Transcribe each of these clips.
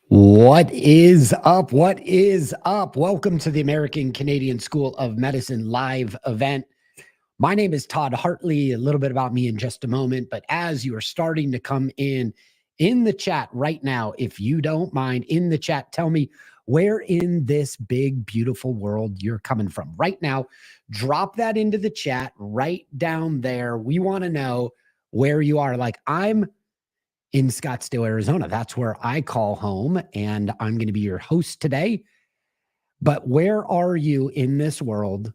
What is up? What is up? Welcome to the American Canadian School of Medicine live event. My name is Todd Hartley. A little bit about me in just a moment, but as you are starting to come in the chat right now, if you don't mind, in the chat, tell me where in this big, beautiful world you're coming from. Right now, drop that into the chat right down there. We want to know where you are. Like, I'm in Scottsdale, Arizona. That's where I call home, and I'm going to be your host today. But where are you in this world,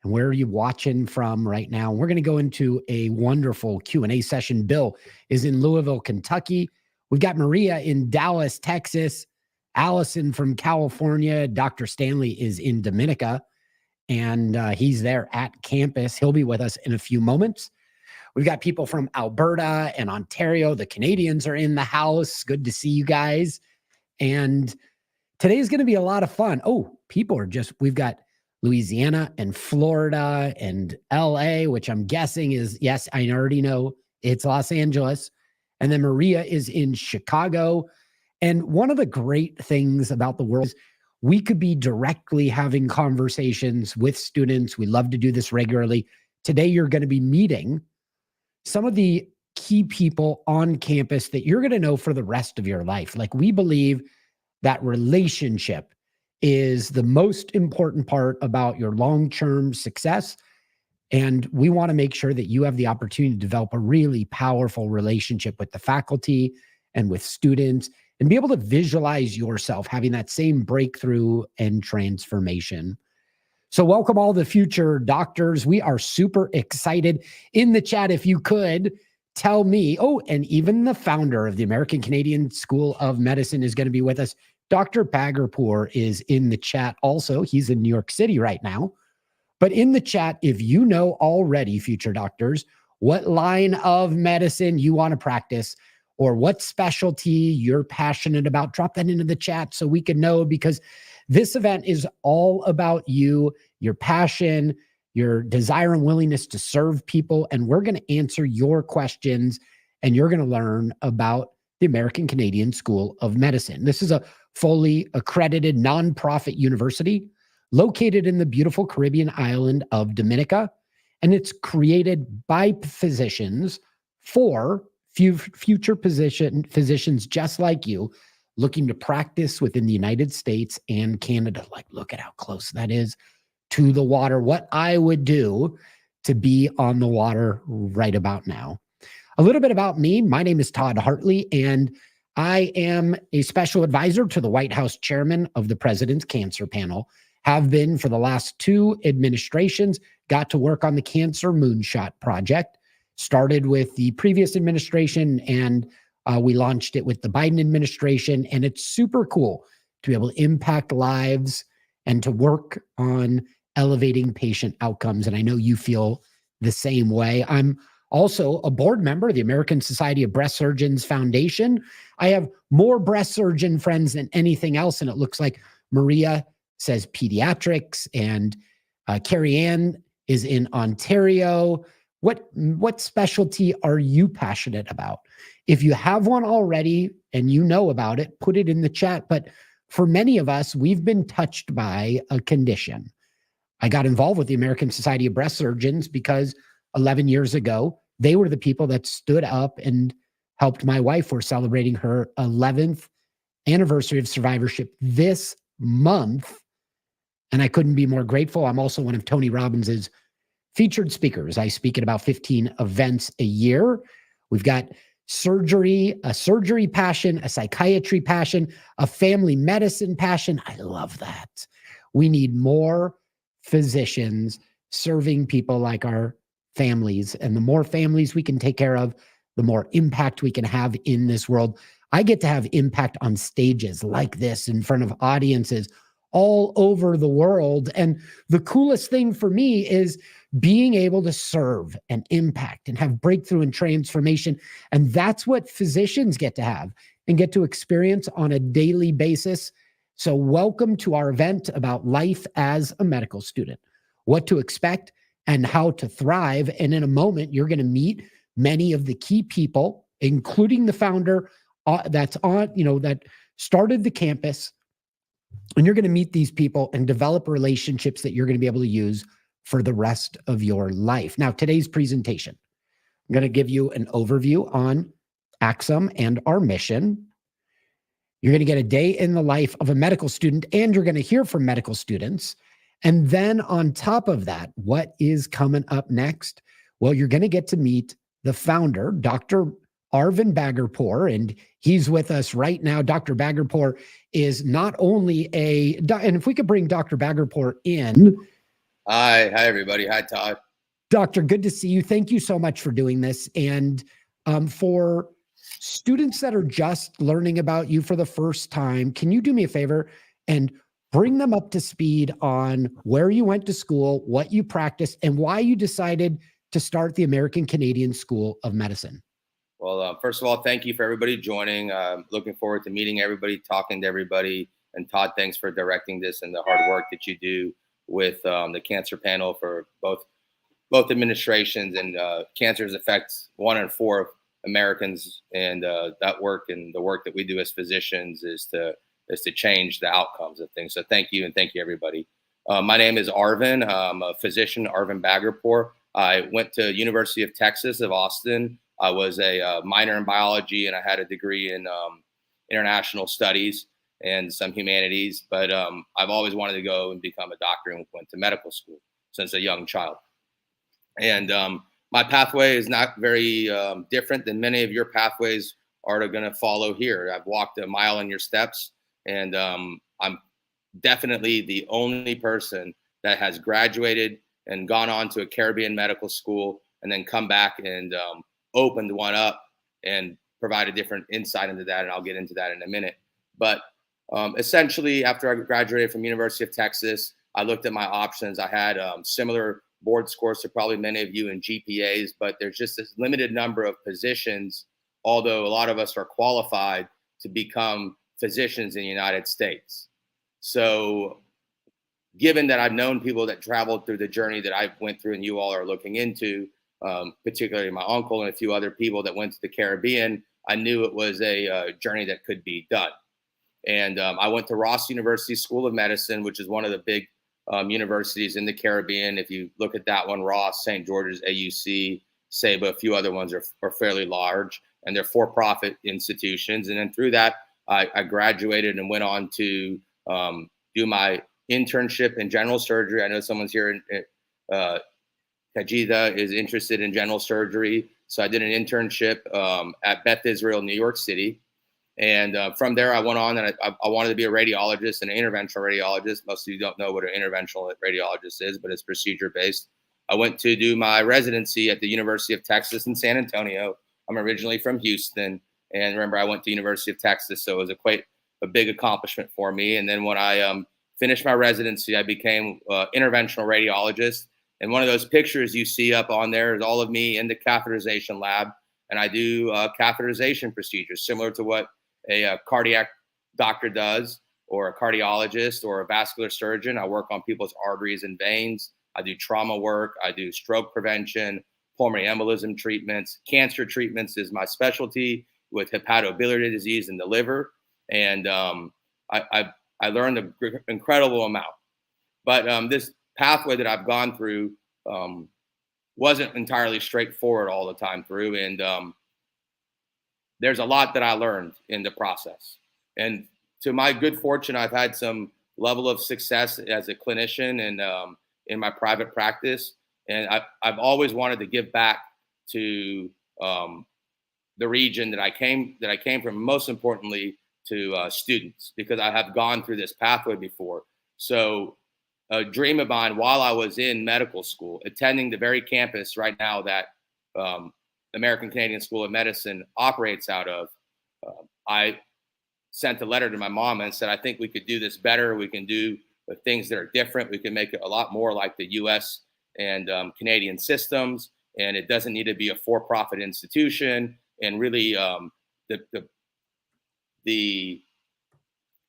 and where are you watching from right now? We're going to go into a wonderful Q&A session. Bill is in Louisville, Kentucky. We've got Maria in Dallas, Texas. Allison from California. Dr. Stanley is in Dominica, and he's there at campus. He'll be with us in a few moments. We've got people from Alberta and Ontario. The Canadians are in the house. Good to see you guys. And today's going to be a lot of fun. Oh, we've got Louisiana and Florida and LA, which I'm guessing is, yes, I already know it's Los Angeles. And then Maria is in Chicago. And one of the great things about the world is we could be directly having conversations with students. We love to do this regularly. Today, you're going to be meeting some of the key people on campus that you're going to know for the rest of your life. Like, we believe that relationship is the most important part about your long-term success. And we want to make sure that you have the opportunity to develop a really powerful relationship with the faculty and with students and be able to visualize yourself having that same breakthrough and transformation. So welcome all the future doctors. We are super excited. In the chat, if you could tell me, and even the founder of the American Canadian School of Medicine is going to be with us. Dr. Bhagarpur is in the chat also. He's in New York City right now. But in the chat, if you know already, future doctors, what line of medicine you want to practice or what specialty you're passionate about, drop that into the chat so we can know, because this event is all about you, your passion, your desire and willingness to serve people. And we're going to answer your questions, and you're going to learn about the American Canadian School of Medicine. This is a fully accredited nonprofit university located in the beautiful Caribbean island of Dominica. And it's created by physicians for future physicians just like you, looking to practice within the United States and Canada. Like, look at how close that is to the water. What I would do to be on the water right about now. A little bit about me. My name is Todd Hartley, and I am a special advisor to the White House chairman of the President's Cancer Panel. Have been for the last 2 administrations, got to work on the Cancer Moonshot Project. Started with the previous administration, and we launched it with the Biden administration, and it's super cool to be able to impact lives and to work on elevating patient outcomes. And I know you feel the same way. I'm also a board member of the American Society of Breast Surgeons Foundation. I have more breast surgeon friends than anything else, and it looks like Maria says pediatrics, and Carrie Ann is in Ontario. What specialty are you passionate about? If you have one already and you know about it, put it in the chat. But for many of us, we've been touched by a condition. I got involved with the American Society of Breast Surgeons because 11 years ago, they were the people that stood up and helped my wife. We're celebrating her 11th anniversary of survivorship this month, and I couldn't be more grateful. I'm also one of Tony Robbins's featured speakers. I speak at about 15 events a year. We've got surgery, a surgery passion, a psychiatry passion, a family medicine passion. I love that. We need more physicians serving people like our families. And the more families we can take care of, the more impact we can have in this world. I get to have impact on stages like this in front of audiences all over the world. And the coolest thing for me is being able to serve and impact and have breakthrough and transformation. And that's what physicians get to have and get to experience on a daily basis. So welcome to our event about life as a medical student, what to expect and how to thrive. And in a moment, you're going to meet many of the key people, including the founder that started the campus, and you're going to meet these people and develop relationships that you're going to be able to use for the rest of your life. Now, today's presentation, I'm going to give you an overview on Axum and our mission. You're going to get a day in the life of a medical student, and you're going to hear from medical students. And then on top of that, what is coming up next? Well, you're going to get to meet the founder, Dr. Arvind Bhagarpur, and he's with us right now. Dr. Bhagarpur is not only and if we could bring Dr. Bhagarpur in. Hi everybody. Hi, Todd. Doctor, good to see you. Thank you so much for doing this. And for students that are just learning about you for the first time, can you do me a favor and bring them up to speed on where you went to school, what you practiced, and why you decided to start the American Canadian School of Medicine? Well, first of all, thank you for everybody joining. Looking forward to meeting everybody, talking to everybody. And Todd, thanks for directing this and the hard work that you do with the cancer panel for both administrations. And cancers affect 1 in 4 Americans, and that work and the work that we do as physicians is to change the outcomes of things. So thank you, and thank you everybody. My name is Arvind. I'm a physician, Arvind Bhagarpur. I went to University of Texas of Austin. I was a minor in biology, and I had a degree in international studies and some humanities. But I've always wanted to go and become a doctor, and went to medical school since a young child. And my pathway is not very different than many of your pathways are going to follow here. I've walked a mile in your steps, and I'm definitely the only person that has graduated and gone on to a Caribbean medical school and then come back and opened one up and provide a different insight into that. And I'll get into that in a minute. But essentially, after I graduated from University of Texas, I looked at my options. I had similar board scores to probably many of you in GPAs, but there's just this limited number of positions, although a lot of us are qualified to become physicians in the United States. So given that I've known people that traveled through the journey that I went through and you all are looking into, particularly my uncle and a few other people that went to the Caribbean, I knew it was a journey that could be done. And I went to Ross University School of Medicine, which is one of the big universities in the Caribbean. If you look at that one, Ross, St. George's, AUC, SABA, a few other ones are fairly large, and they're for-profit institutions. And then through that, I graduated and went on to do my internship in general surgery. I know someone's here, Kajida is interested in general surgery. So I did an internship at Beth Israel, New York City. And from there, I went on and I wanted to be a radiologist, an interventional radiologist. Most of you don't know what an interventional radiologist is, but it's procedure-based. I went to do my residency at the University of Texas in San Antonio. I'm originally from Houston. And remember, I went to University of Texas, so it was quite a big accomplishment for me. And then when I finished my residency, I became an interventional radiologist. And one of those pictures you see up on there is all of me in the catheterization lab. And I do catheterization procedures similar to what a cardiac doctor does, or a cardiologist, or a vascular surgeon. I work on people's arteries and veins. I do trauma work. I do stroke prevention, pulmonary embolism treatments. Cancer treatments is my specialty, with hepatobiliary disease in the liver. And I learned an incredible amount. But this pathway that I've gone through wasn't entirely straightforward all the time through. And there's a lot that I learned in the process. And to my good fortune, I've had some level of success as a clinician and in my private practice. And I've always wanted to give back to the region that I came from, most importantly to students, because I have gone through this pathway before. So a dream of mine while I was in medical school, attending the very campus right now that American Canadian School of Medicine operates out of, I sent a letter to my mom and said, I think we could do this better. We can do things that are different. We can make it a lot more like the US and Canadian systems. And it doesn't need to be a for-profit institution. And really the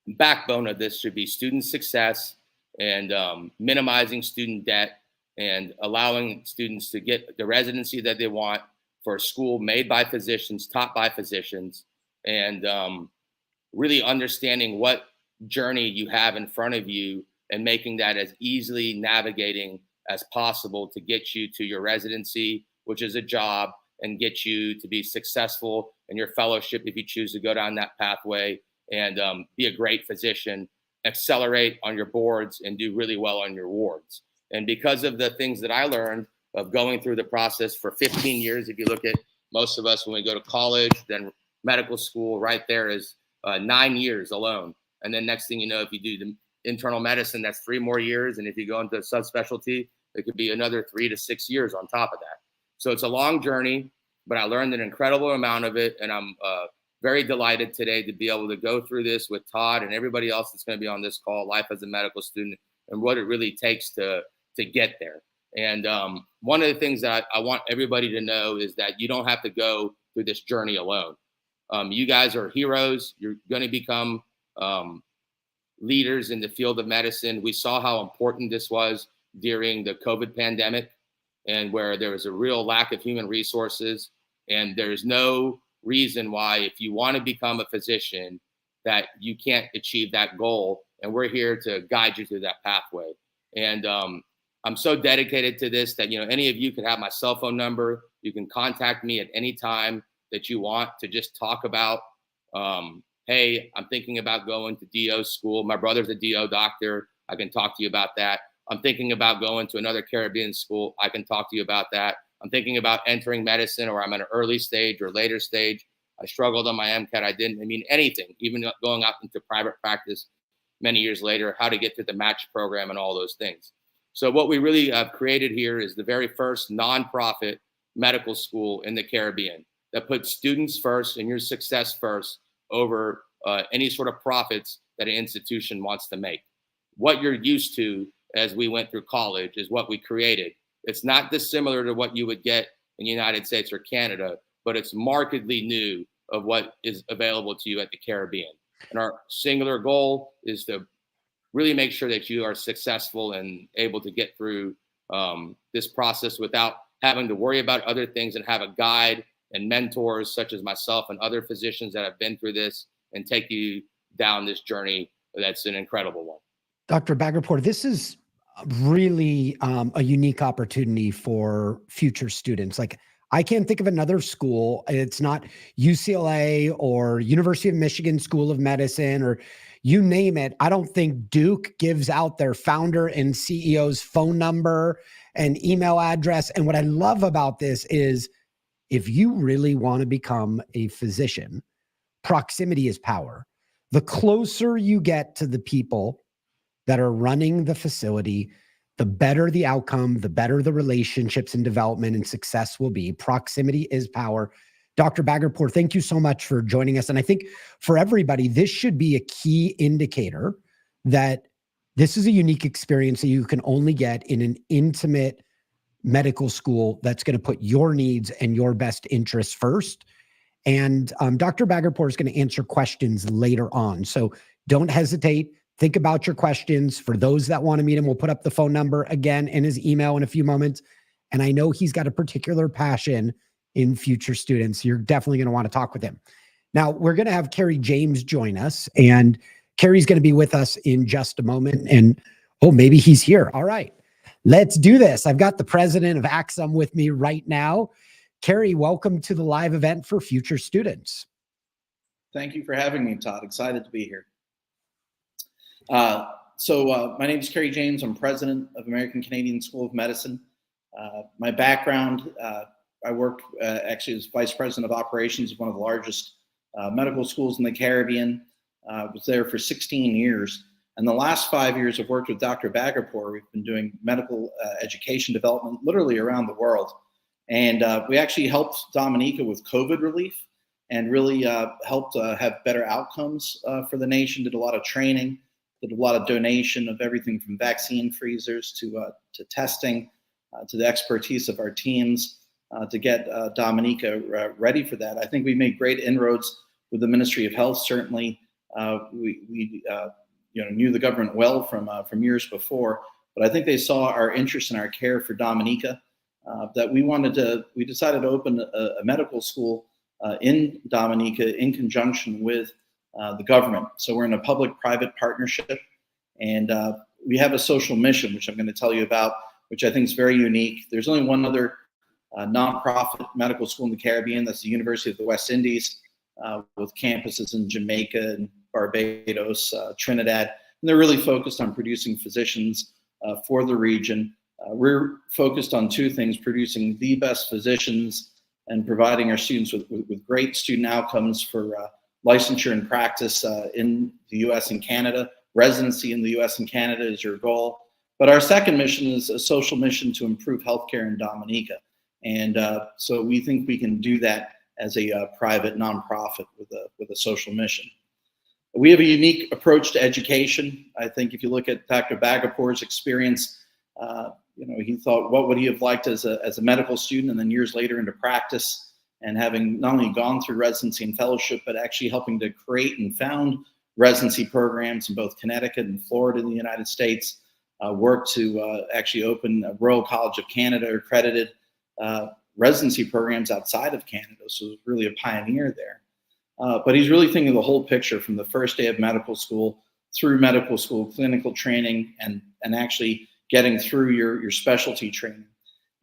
backbone of this should be student success and minimizing student debt and allowing students to get the residency that they want for a school made by physicians, taught by physicians. And really understanding what journey you have in front of you and making that as easily navigating as possible to get you to your residency, which is a job, and get you to be successful in your fellowship if you choose to go down that pathway, and be a great physician, accelerate on your boards, and do really well on your wards. And because of the things that I learned of going through the process for 15 years, if you look at most of us when we go to college, then medical school, right there is 9 years alone. And then next thing you know, if you do the internal medicine, that's 3 more years. And if you go into subspecialty, it could be another 3 to 6 years on top of that. So it's a long journey, but I learned an incredible amount of it. And I'm very delighted today to be able to go through this with Todd and everybody else that's going to be on this call, Life as a Medical Student, and what it really takes to get there. And one of the things that I want everybody to know is that you don't have to go through this journey alone. You guys are heroes. You're going to become leaders in the field of medicine. We saw how important this was during the COVID pandemic, and where there was a real lack of human resources. And there's no reason why, if you want to become a physician, that you can't achieve that goal. And we're here to guide you through that pathway. And I'm so dedicated to this that, any of you could have my cell phone number. You can contact me at any time that you want to just talk about, hey, I'm thinking about going to DO school. My brother's a DO doctor. I can talk to you about that. I'm thinking about going to another Caribbean school. I can talk to you about that. I'm thinking about entering medicine, or I'm at an early stage or later stage. I struggled on my MCAT. I didn't. Anything, even going out into private practice many years later, how to get through the match program and all those things. So what we really have created here is the very first nonprofit medical school in the Caribbean that puts students first and your success first over any sort of profits that an institution wants to make. What you're used to as we went through college is what we created. It's not dissimilar to what you would get in the United States or Canada, but it's markedly new of what is available to you at the Caribbean. And our singular goal is to really make sure that you are successful and able to get through this process without having to worry about other things, and have a guide and mentors such as myself and other physicians that have been through this and take you down this journey. That's an incredible one. Dr. Baggerpour, this is really a unique opportunity for future students. Like, I can't think of another school. It's not UCLA or University of Michigan School of Medicine, or you name it. I don't think Duke gives out their founder and CEO's phone number and email address. And what I love about this is, if you really want to become a physician, proximity is power. The closer you get to the people that are running the facility, the better the outcome, the better the relationships and development and success will be. Proximity is power. Dr. Baggerpour, thank you so much for joining us. And I think for everybody, this should be a key indicator that this is a unique experience that you can only get in an intimate medical school that's going to put your needs and your best interests first. And Dr. Baggerpour is going to answer questions later on. So don't hesitate. Think about your questions. For those that want to meet him, we'll put up the phone number again and his email in a few moments. And I know he's got a particular passion in future students. You're definitely going to want to talk with him. Now, we're going to have Kerry James join us, and Kerry's going to be with us in just a moment. And, oh, maybe he's here. All right, let's do this. I've got the president of Axum with me right now. Kerry, welcome to the live event for future students. Thank you for having me, Todd. Excited to be here. My name is Kerry James. I'm president of American Canadian School of Medicine. My background, I worked actually as vice president of operations of one of the largest medical schools in the Caribbean. Was there for 16 years. And the last 5 years I've worked with Dr. Baggerpour. We've been doing medical education development literally around the world. And we actually helped Dominica with COVID relief, and really helped have better outcomes for the nation, did a lot of training, did a lot of donation of everything from vaccine freezers to testing, to the expertise of our teams to get Dominica ready for that. I think we made great inroads with the Ministry of Health. Certainly, we knew the government well from years before, but I think they saw our interest in our care for Dominica, that we decided to open a medical school in Dominica in conjunction with the government. So we're in a public-private partnership, and we have a social mission, which I'm going to tell you about, which I think is very unique. There's only one other nonprofit medical school in the Caribbean. That's the University of the West Indies, with campuses in Jamaica and Barbados, Trinidad. And they're really focused on producing physicians for the region. We're focused on two things: producing the best physicians and providing our students with great student outcomes for licensure and practice in the US and Canada. Residency in the US and Canada is your goal. But our second mission is a social mission to improve healthcare in Dominica. And so we think we can do that as a private nonprofit with a social mission. We have a unique approach to education. I think if you look at Dr. Bagapour's experience, he thought, what would he have liked as a medical student, and then years later into practice, and having not only gone through residency and fellowship, but actually helping to create and found residency programs in both Connecticut and Florida in the United States, worked to actually open a Royal College of Canada accredited residency programs outside of Canada. So really a pioneer there. But he's really thinking of the whole picture from the first day of medical school through medical school, clinical training, and actually getting through your specialty training.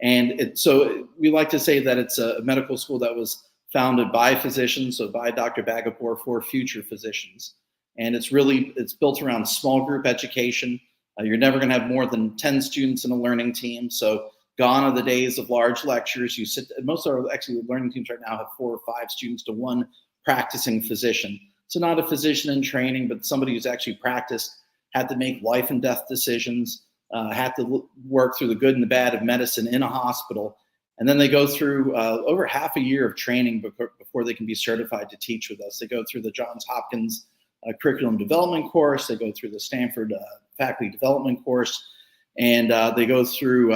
And so we like to say that it's a medical school that was founded by physicians, so by Dr. Bagapour for future physicians. And it's built around small group education. You're never going to have more than 10 students in a learning team. So gone are the days of large lectures. Most of our learning teams right now have 4 or 5 students to one practicing physician. So not a physician in training, but somebody who's actually practiced, had to make life and death decisions, had to work through the good and the bad of medicine in a hospital. And then they go through over half a year of training before they can be certified to teach with us. They go through the Johns Hopkins curriculum development course. They go through the Stanford faculty development course. And they go through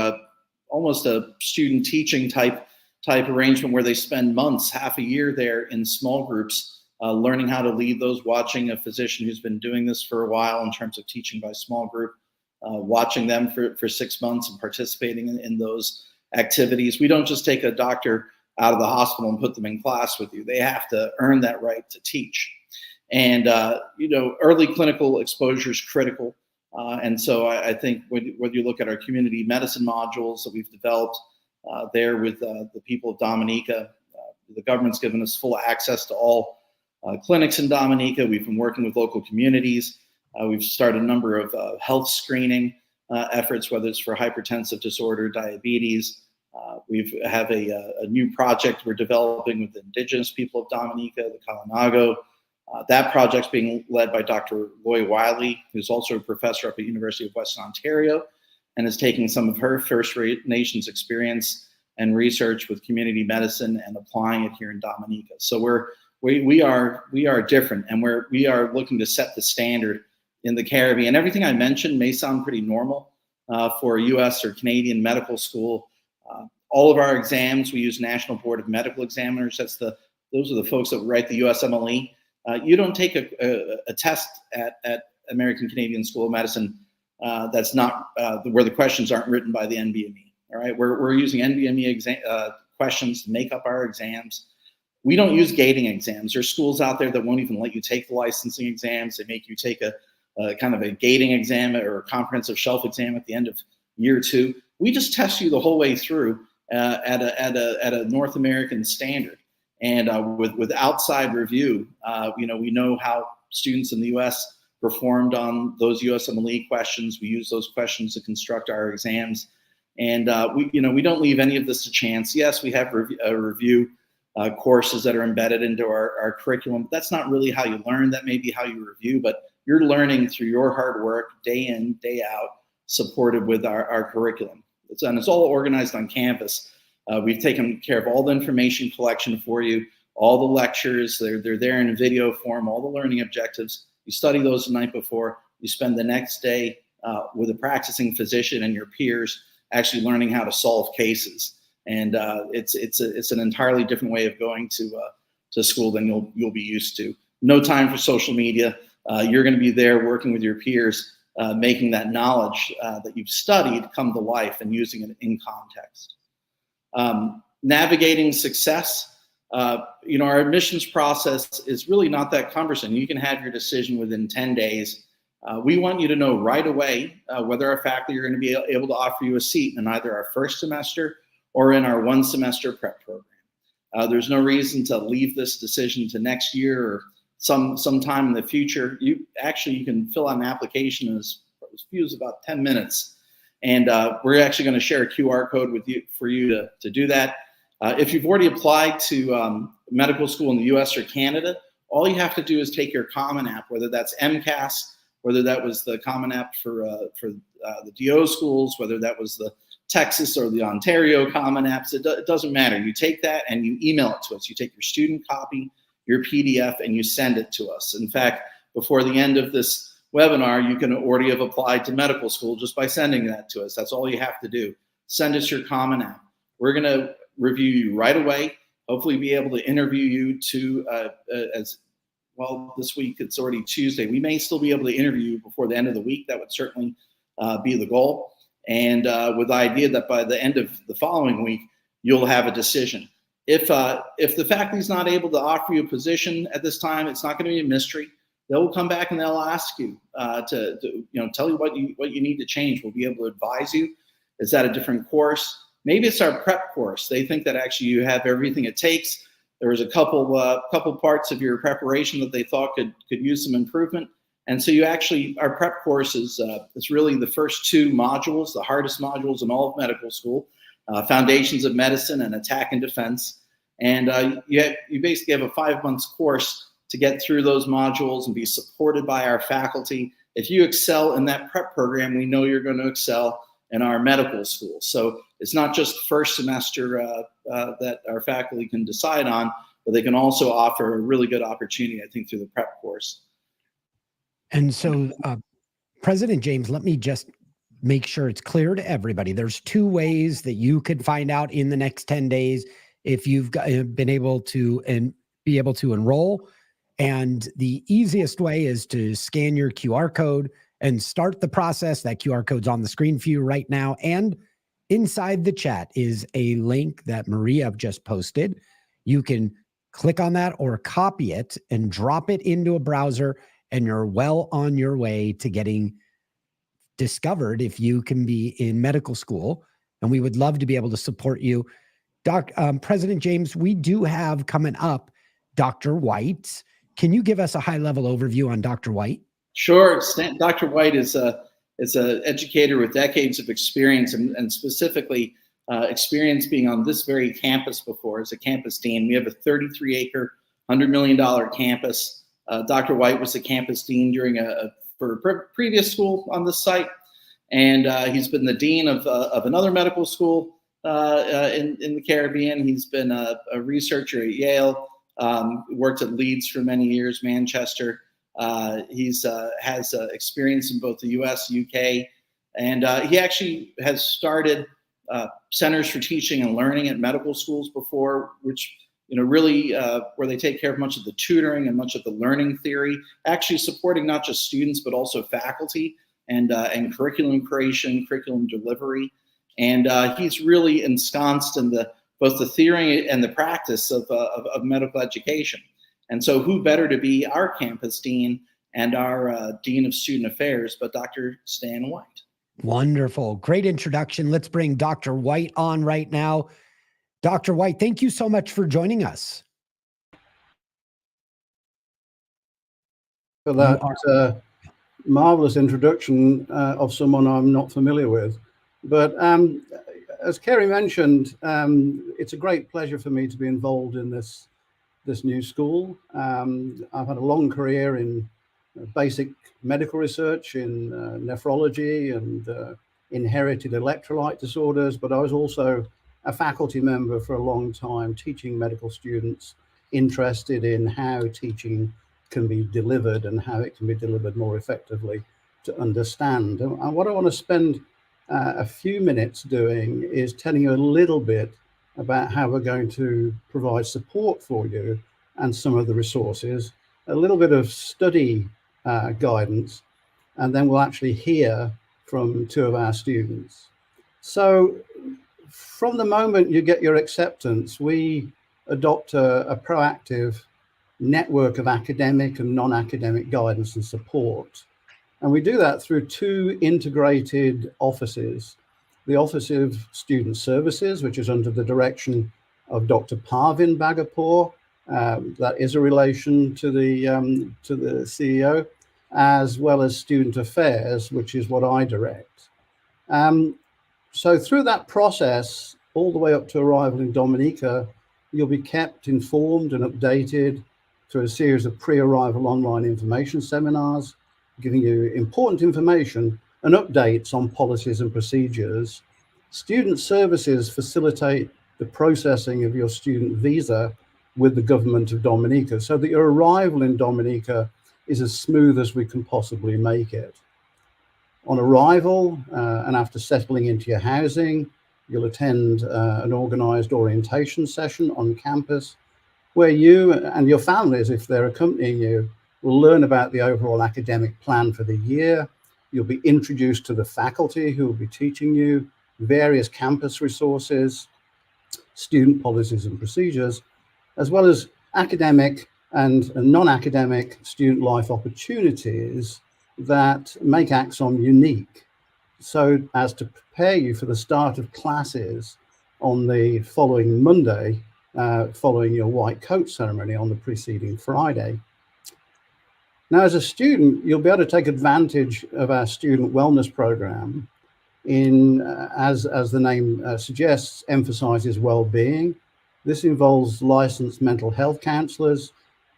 almost a student teaching type arrangement where they spend months, half a year there in small groups, learning how to lead those, watching a physician who's been doing this for a while in terms of teaching by small group, watching them for 6 months and participating in those activities. We don't just take a doctor out of the hospital and put them in class with you. They have to earn that right to teach. And, early clinical exposure is critical. And so I think whether you look at our community medicine modules that we've developed there with the people of Dominica, the government's given us full access to all clinics in Dominica. We've been working with local communities. We've started a number of health screening efforts, whether it's for hypertensive disorder, diabetes. We have a new project we're developing with the indigenous people of Dominica, the Kalinago. That project's being led by Dr. Loy Wiley, who's also a professor up at University of Western Ontario, and is taking some of her First Nations experience and research with community medicine and applying it here in Dominica. So we are different, and we are looking to set the standard in the Caribbean. Everything I mentioned may sound pretty normal for a U.S. or Canadian medical school. All of our exams, we use National Board of Medical Examiners. Those are the folks that write the USMLE. You don't take a test at American Canadian School of Medicine that's not where the questions aren't written by the NBME. All right, we're using NBME questions to make up our exams. We don't use gating exams. There's schools out there that won't even let you take the licensing exams. They make you take a kind of a gating exam or a comprehensive shelf exam at the end of year 2. We just test you the whole way through at a North American standard. And with outside review, we know how students in the U.S. performed on those USMLE questions. We use those questions to construct our exams, and we don't leave any of this to chance. Yes, we have review courses that are embedded into our curriculum. But that's not really how you learn. That may be how you review, but you're learning through your hard work, day in, day out, supported with our curriculum. And it's all organized on campus. We've taken care of all the information collection for you, all the lectures, they're there in video form, all the learning objectives. You study those the night before. You spend the next day with a practicing physician and your peers actually learning how to solve cases. And it's an entirely different way of going to school than you'll be used to. No time for social media. You're going to be there working with your peers, making that knowledge that you've studied come to life and using it in context. Navigating success. Our admissions process is really not that cumbersome. You can have your decision within 10 days. We want you to know right away whether our faculty are going to be able to offer you a seat in either our first semester or in our 1 semester prep program. There's no reason to leave this decision to next year or sometime in the future. You can fill out an application in as few as about 10 minutes. And we're actually going to share a QR code with you for you to do that. If you've already applied to medical school in the US or Canada, all you have to do is take your Common App, whether that's MCAS, whether that was the Common App for the DO schools, whether that was the Texas or the Ontario Common Apps, it doesn't matter. You take that and you email it to us. You take your student copy, your PDF, and you send it to us. In fact, before the end of this webinar, you can already have applied to medical school just by sending that to us. That's all you have to do. Send us your Common App. We're going to review you right away, hopefully be able to interview you as well. This week, it's already Tuesday. We may still be able to interview you before the end of the week. That would certainly be the goal. And with the idea that by the end of the following week, you'll have a decision. If the faculty is not able to offer you a position at this time, it's not going to be a mystery. They'll come back and they'll ask you to tell you what you need to change. We'll be able to advise you. Is that a different course? Maybe it's our prep course. They think that actually you have everything it takes. There was a couple parts of your preparation that they thought could use some improvement. And so our prep course is really the first 2 modules, the hardest modules in all of medical school, Foundations of Medicine and Attack and Defense. And you basically have a 5-month course to get through those modules and be supported by our faculty. If you excel in that prep program, we know you're going to excel in our medical school. So it's not just first semester that our faculty can decide on, but they can also offer a really good opportunity, I think, through the prep course. And so, President James, let me just make sure it's clear to everybody. There's 2 ways that you could find out in the next 10 days if you've been able to enroll. And the easiest way is to scan your QR code and start the process. That QR code's on the screen for you right now. And inside the chat is a link that Maria just posted. You can click on that or copy it and drop it into a browser, and you're well on your way to getting discovered if you can be in medical school. And we would love to be able to support you. President James, we do have coming up Dr. White. Can you give us a high-level overview on Dr. White? Sure. Dr. White is an educator with decades of experience and specifically experience being on this very campus before as a campus dean. We have a 33-acre, $100 million campus. Dr. White was the campus dean for a previous school on this site, and he's been the dean of another medical school in the Caribbean. He's been a researcher at Yale, worked at Leeds for many years, Manchester. He's has experience in both the U.S., UK, and he actually has started centers for teaching and learning at medical schools before, which really where they take care of much of the tutoring and much of the learning theory, actually supporting not just students but also faculty and curriculum creation, curriculum delivery, and he's really ensconced in both the theory and the practice of medical education. And so who better to be our campus dean and our dean of student affairs but Dr. Stan White. Wonderful. Great introduction. Let's bring Dr. White on right now. Dr. White, thank you so much for joining us. For that marvelous introduction of someone I'm not familiar with. But as Kerry mentioned, it's a great pleasure for me to be involved in this new school. I've had a long career in basic medical research in nephrology and inherited electrolyte disorders, but I was also a faculty member for a long time, teaching medical students interested in how teaching can be delivered and how it can be delivered more effectively to understand. And what I want to spend a few minutes doing is telling you a little bit about how we're going to provide support for you and some of the resources, a little bit of study guidance, and then we'll actually hear from 2 of our students. So from the moment you get your acceptance, we adopt a proactive network of academic and non-academic guidance and support. And we do that through two integrated offices. The Office of Student Services, which is under the direction of Dr. Parvin Bagapour, that is a relation to the CEO, as well as Student Affairs, which is what I direct. So through that process, all the way up to arrival in Dominica, you'll be kept informed and updated through a series of pre-arrival online information seminars, giving you important information and updates on policies and procedures. Student Services facilitate the processing of your student visa with the government of Dominica so that your arrival in Dominica is as smooth as we can possibly make it. On arrival and after settling into your housing, you'll attend an organized orientation session on campus where you and your families, if they're accompanying you, will learn about the overall academic plan for the year. You'll be introduced to the faculty who will be teaching you various campus resources, student policies and procedures, as well as academic and non-academic student life opportunities that make Axon unique, so as to prepare you for the start of classes on the following Monday, following your white coat ceremony on the preceding Friday. Now, as a student, you'll be able to take advantage of our student wellness program in, as the name suggests, emphasizes well-being. This involves licensed mental health counselors,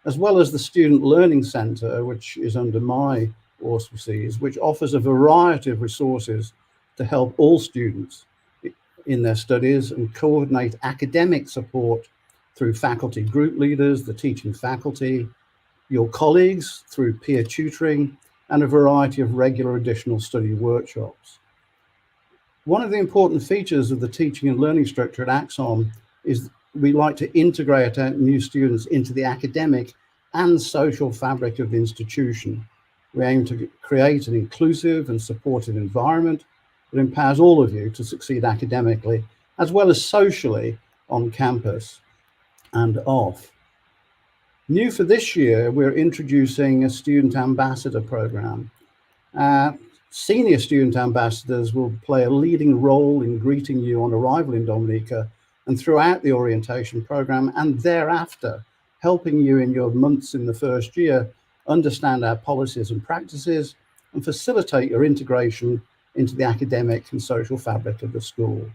as well as the Student Learning Center, which is under my auspices, which offers a variety of resources to help all students in their studies and coordinate academic support through faculty group leaders, the teaching faculty, your colleagues through peer tutoring, and a variety of regular additional study workshops. One of the important features of the teaching and learning structure at Axon is we like to integrate our new students into the academic and social fabric of the institution. We aim to create an inclusive and supportive environment that empowers all of you to succeed academically, as well as socially on campus and off. New for this year, we're introducing a student ambassador program. Senior student ambassadors will play a leading role in greeting you on arrival in Dominica and throughout the orientation program and thereafter, helping you in your months in the first year understand our policies and practices and facilitate your integration into the academic and social fabric of the school.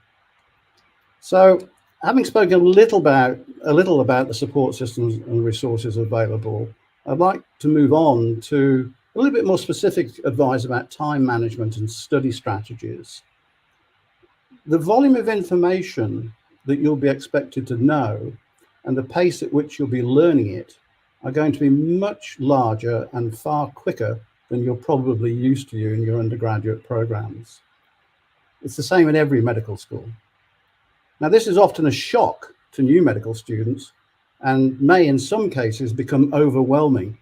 So, having spoken a little about the support systems and resources available, I'd like to move on to a little bit more specific advice about time management and study strategies. The volume of information that you'll be expected to know and the pace at which you'll be learning it are going to be much larger and far quicker than you're probably used to in your undergraduate programs. It's the same in every medical school. Now, this is often a shock to new medical students and may in some cases become overwhelming.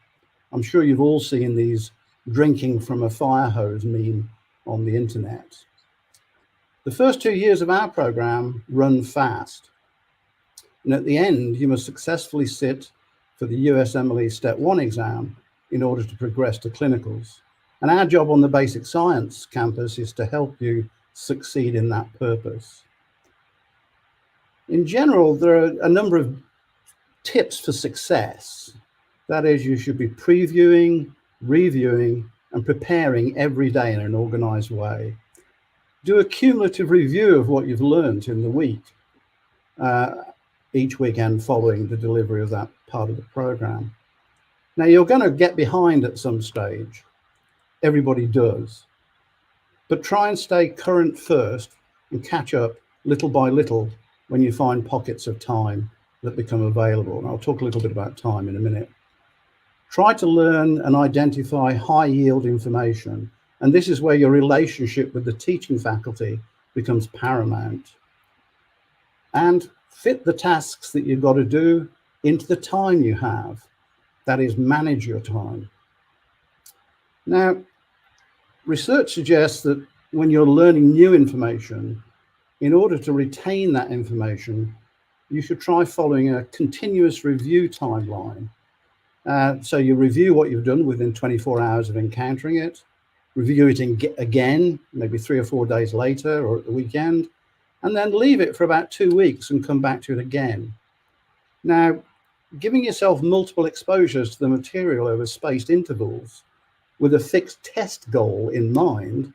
I'm sure you've all seen these drinking from a fire hose meme on the internet. The first 2 years of our program run fast. And at the end, you must successfully sit for the USMLE Step 1 exam in order to progress to clinicals. And our job on the Basic Science campus is to help you succeed in that purpose. In general, there are a number of tips for success. That is, you should be previewing, reviewing, and preparing every day in an organized way. Do a cumulative review of what you've learned in the week, each weekend following the delivery of that part of the program. Now, you're going to get behind at some stage. Everybody does. But try and stay current first and catch up little by little when you find pockets of time that become available. And I'll talk a little bit about time in a minute. Try to learn and identify high-yield information. And this is where your relationship with the teaching faculty becomes paramount. And fit the tasks that you've got to do into the time you have. That is, manage your time. Now, research suggests that when you're learning new information, in order to retain that information, you should try following a continuous review timeline. So you review what you've done within 24 hours of encountering it, review it again, maybe 3 or 4 days later or at the weekend, and then leave it for about 2 weeks and come back to it again. Now, giving yourself multiple exposures to the material over spaced intervals with a fixed test goal in mind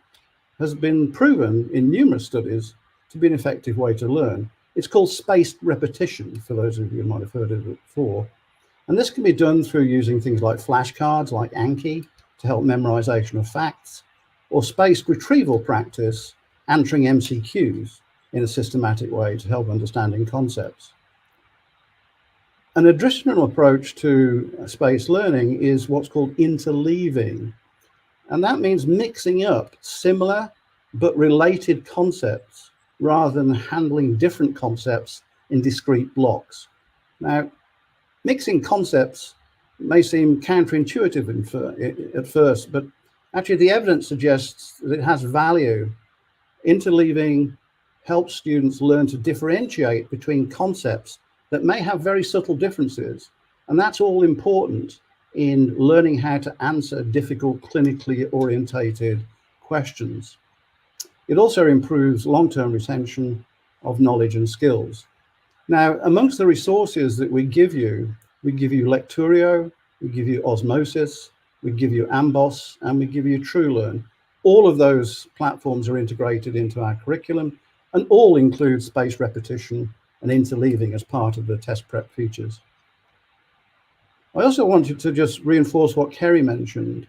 has been proven in numerous studies to be an effective way to learn. It's called spaced repetition, for those of you who might have heard of it before. And this can be done through using things like flashcards, like Anki, to help memorization of facts, or spaced retrieval practice, answering MCQs in a systematic way to help understanding concepts. An additional approach to spaced learning is what's called interleaving. And that means mixing up similar but related concepts rather than handling different concepts in discrete blocks. Now, mixing concepts may seem counterintuitive at first, but actually the evidence suggests that it has value. Interleaving helps students learn to differentiate between concepts that may have very subtle differences. And that's all important in learning how to answer difficult, clinically orientated questions. It also improves long-term retention of knowledge and skills. Now, amongst the resources that we give you Lecturio, we give you Osmosis, we give you Amboss, and we give you TrueLearn. All of those platforms are integrated into our curriculum and all include spaced repetition and interleaving as part of the test prep features. I also wanted to just reinforce what Kerry mentioned.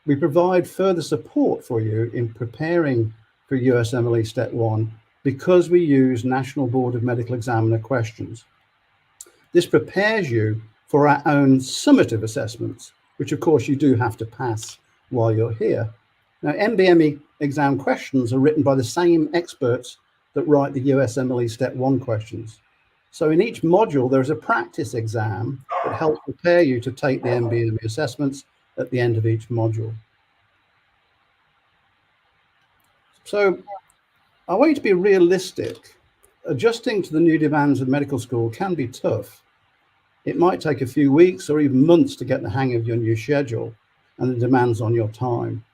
We provide further support for you in preparing for USMLE Step 1 because we use National Board of Medical Examiner questions. This prepares you for our own summative assessments, which of course you do have to pass while you're here. Now, NBME exam questions are written by the same experts that write the USMLE Step 1 questions. So in each module, there's a practice exam that helps prepare you to take the NBME assessments at the end of each module. So I want you to be realistic. Adjusting to the new demands of medical school can be tough. It might take a few weeks or even months to get the hang of your new schedule and the demands on your time.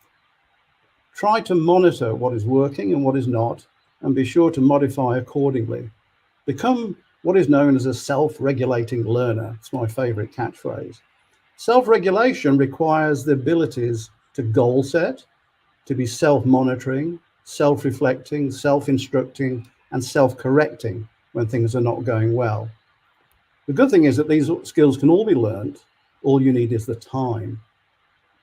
Try to monitor what is working and what is not, and be sure to modify accordingly. Become what is known as a self-regulating learner. It's my favorite catchphrase. Self-regulation requires the abilities to goal set, to be self-monitoring, self-reflecting, self-instructing, and self-correcting when things are not going well. The good thing is that these skills can all be learned. All you need is the time.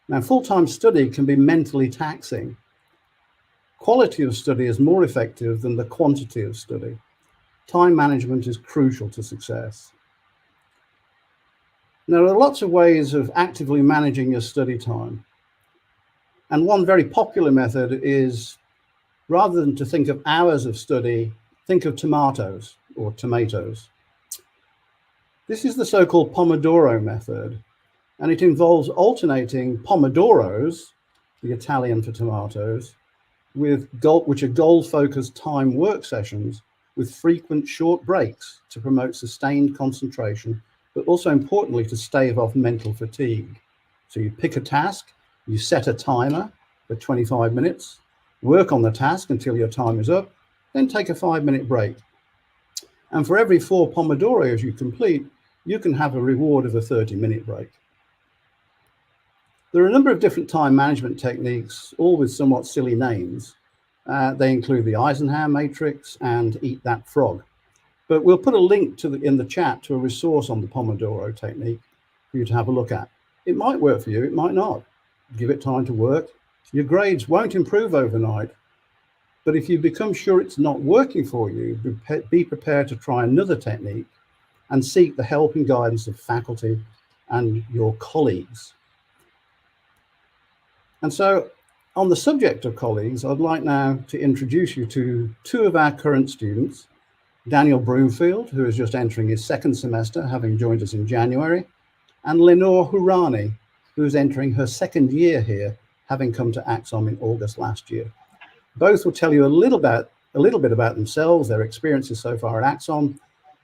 Now, full-time study can be mentally taxing. Quality of study is more effective than the quantity of study. Time management is crucial to success. Now, there are lots of ways of actively managing your study time. And one very popular method is, rather than to think of hours of study, think of tomatoes or tomatoes. This is the so-called Pomodoro method, and it involves alternating pomodoros, the Italian for tomatoes, which are goal-focused time work sessions with frequent short breaks to promote sustained concentration, but also importantly to stave off mental fatigue. So you pick a task, you set a timer for 25 minutes, work on the task until your time is up, then take a 5-minute break. And for every 4 pomodoros you complete, you can have a reward of a 30-minute break. There are a number of different time management techniques, all with somewhat silly names. They include the Eisenhower matrix and Eat That Frog. But we'll put a link in the chat to a resource on the Pomodoro technique for you to have a look at. It might work for you, it might not. Give it time to work. Your grades won't improve overnight, but if you become sure it's not working for you, be prepared to try another technique and seek the help and guidance of faculty and your colleagues. And so, on the subject of colleagues, I'd like now to introduce you to 2 of our current students, Daniel Broomfield, who is just entering his 2nd semester, having joined us in January, and Lenore Hurani, who is entering her 2nd year here, having come to Axom in August last year. Both will tell you a little bit about themselves, their experiences so far at Axom,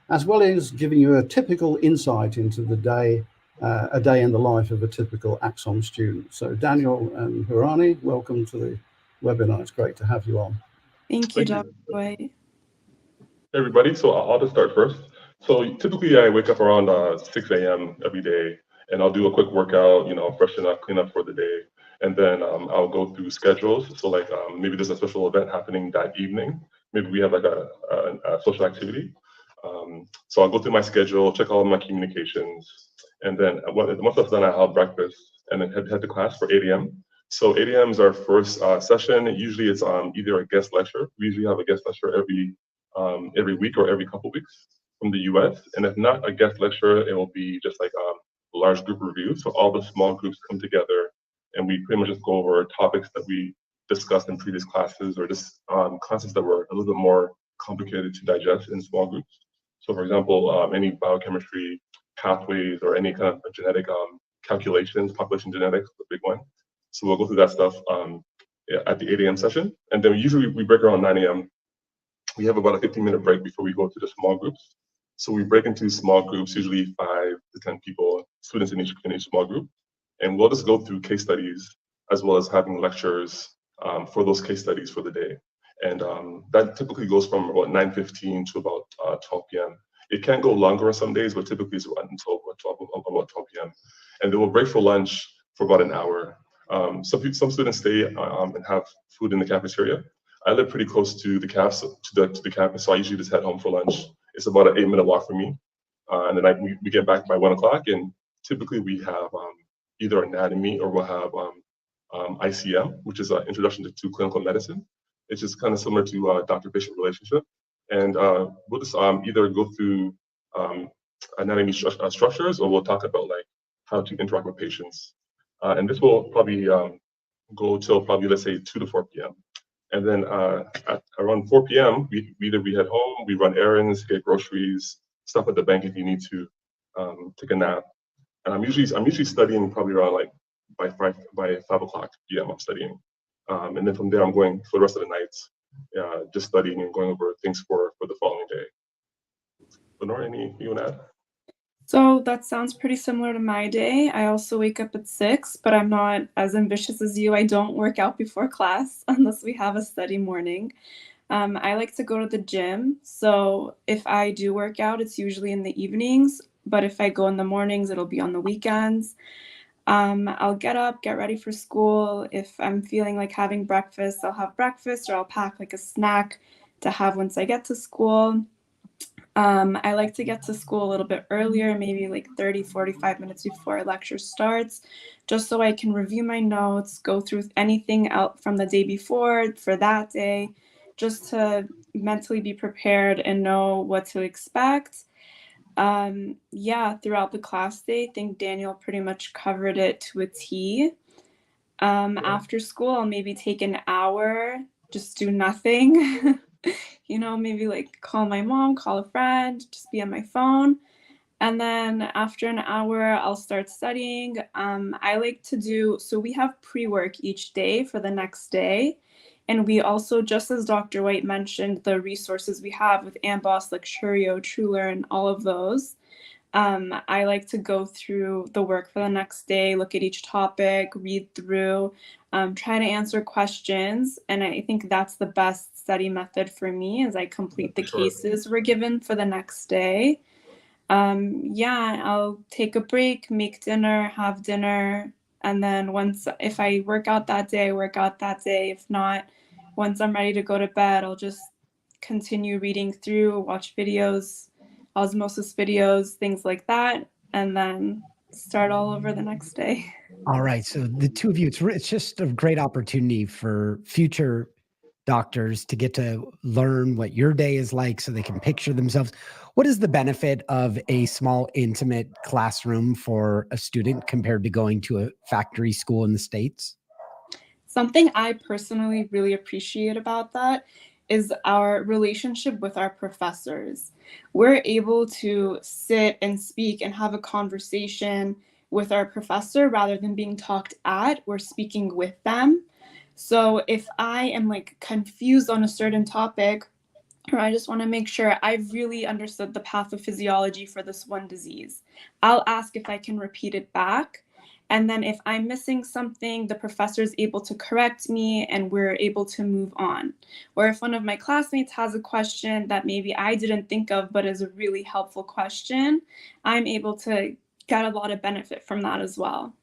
as well as giving you a typical insight into the day, a day in the life of a typical Axon student. So Daniel and Hurani, welcome to the webinar. It's great to have you on. Thank you, Dr. White. Hey everybody, so I'll just start first. So typically I wake up around 6 a.m. every day, and I'll do a quick workout, freshen up, clean up for the day. And then I'll go through schedules. So like maybe there's a special event happening that evening. Maybe we have like a social activity. So I'll go through my schedule, check all of my communications. And then once that's done, I'll have breakfast and then head to class for 8 a.m. So 8 a.m. is our first session. Usually it's either a guest lecture. We usually have a guest lecture every week or every couple weeks from the US. And if not a guest lecture, it will be just like a large group review. So all the small groups come together and we pretty much just go over topics that we discussed in previous classes, or just classes that were a little bit more complicated to digest in small groups. So for example, any biochemistry pathways or any kind of genetic calculations, population genetics, the big one. So we'll go through that stuff at the 8 a.m. session. And then usually we break around 9 a.m. We have about a 15-minute break before we go to the small groups. So we break into small groups, usually 5 to 10 people, students in each small group. And we'll just go through case studies as well as having lectures for those case studies for the day. And that typically goes from about 9:15 to about 12 p.m. It can go longer on some days, but typically it's until about 12 p.m. And then we'll break for lunch for about an hour. Some students stay and have food in the cafeteria. I live pretty close to the campus, so I usually just head home for lunch. It's about an 8-minute walk for me. And then we get back by 1 o'clock, and typically we have either anatomy or we'll have ICM, which is an introduction to clinical medicine. It's just kind of similar to doctor-patient relationship. And we'll just either go through anatomy structures, or we'll talk about like how to interact with patients. And this will probably go till probably, let's say, 2 to 4 p.m. And then at around 4 p.m., we head home, we run errands, get groceries, stuff at the bank if you need to, take a nap. And I'm usually studying probably around like by 5 o'clock p.m. I'm studying. And then from there, I'm going for the rest of the night, just studying and going over things for the following day. Lenore, anything you want to add? So that sounds pretty similar to my day. I also wake up at 6, but I'm not as ambitious as you. I don't work out before class unless we have a study morning. I like to go to the gym. So if I do work out, it's usually in the evenings. But if I go in the mornings, it'll be on the weekends. I'll get up, get ready for school. If I'm feeling like having breakfast, I'll have breakfast, or I'll pack like a snack to have once I get to school. I like to get to school a little bit earlier, maybe like 30, 45 minutes before a lecture starts, just so I can review my notes, go through anything out from the day before for that day, just to mentally be prepared and know what to expect. Throughout the class day, I think Daniel pretty much covered it to a T. After school, I'll maybe take an hour, just do nothing. Maybe like call my mom, call a friend, just be on my phone. And then after an hour, I'll start studying. I like to so we have pre-work each day for the next day. And we also, just as Dr. White mentioned, the resources we have with Amboss, Lecturio, TrueLearn, all of those. I like to go through the work for the next day, look at each topic, read through, try to answer questions. And I think that's the best study method for me, as I complete the cases we're given for the next day. I'll take a break, make dinner, have dinner. And then if I work out that day, I work out that day. If not, once I'm ready to go to bed, I'll just continue reading through, watch videos, osmosis videos, things like that, and then start all over the next day. All right. So the two of you, it's just a great opportunity for future doctors to get to learn what your day is like so they can picture themselves. What is the benefit of a small, intimate classroom for a student compared to going to a factory school in the States? Something I personally really appreciate about that is our relationship with our professors. We're able to sit and speak and have a conversation with our professor rather than being talked at. We're speaking with them. So if I am like confused on a certain topic, or I just want to make sure I've really understood the pathophysiology for this one disease. I'll ask if I can repeat it back. And then if I'm missing something, the professor is able to correct me and we're able to move on. Or if one of my classmates has a question that maybe I didn't think of, but is a really helpful question, I'm able to get a lot of benefit from that as well.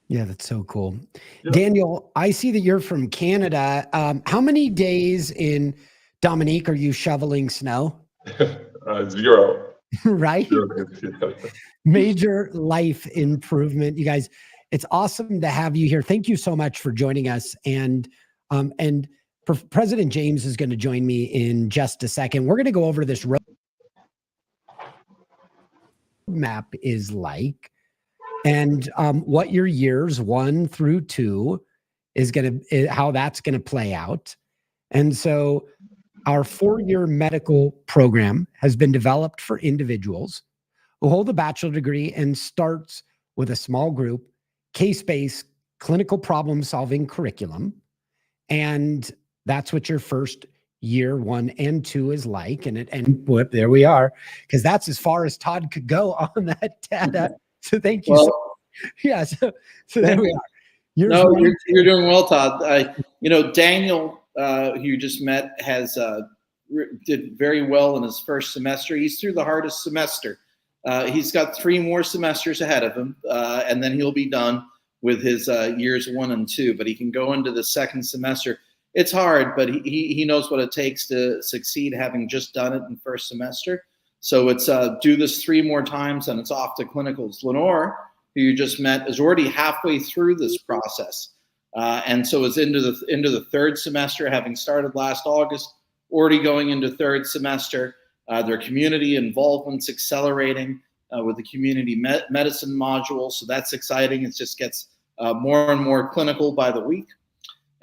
Yeah, that's so cool. Yeah. Daniel, I see that you're from Canada. How many days in Dominique are you shoveling snow? 0. Right? 0 days, yeah. Major life improvement. You guys, it's awesome to have you here. Thank you so much for joining us. And President James is going to join me in just a second. We're going to go over this roadmap is like, and what your years 1 through 2 is how that's going to play out. And so our 4-year medical program has been developed for individuals who hold a bachelor degree and starts with a small group, case-based clinical problem-solving curriculum. And that's what your first year 1 and 2 is like. And whoop, there we are, because that's as far as Todd could go on that data. So thank you. Yeah. So there we are. You're doing well, Todd. Daniel, who you just met, has did very well in his first semester. He's through the hardest semester. He's got 3 more semesters ahead of him, and then he'll be done with his years 1 and 2. But he can go into the second semester. It's hard, but he knows what it takes to succeed, having just done it in first semester. So it's do this 3 more times, and it's off to clinicals. Lenore, who you just met, is already halfway through this process, and so is into the 3rd semester, having started last August, already going into 3rd semester. Their community involvement's accelerating with the community medicine module, so that's exciting. It just gets more and more clinical by the week.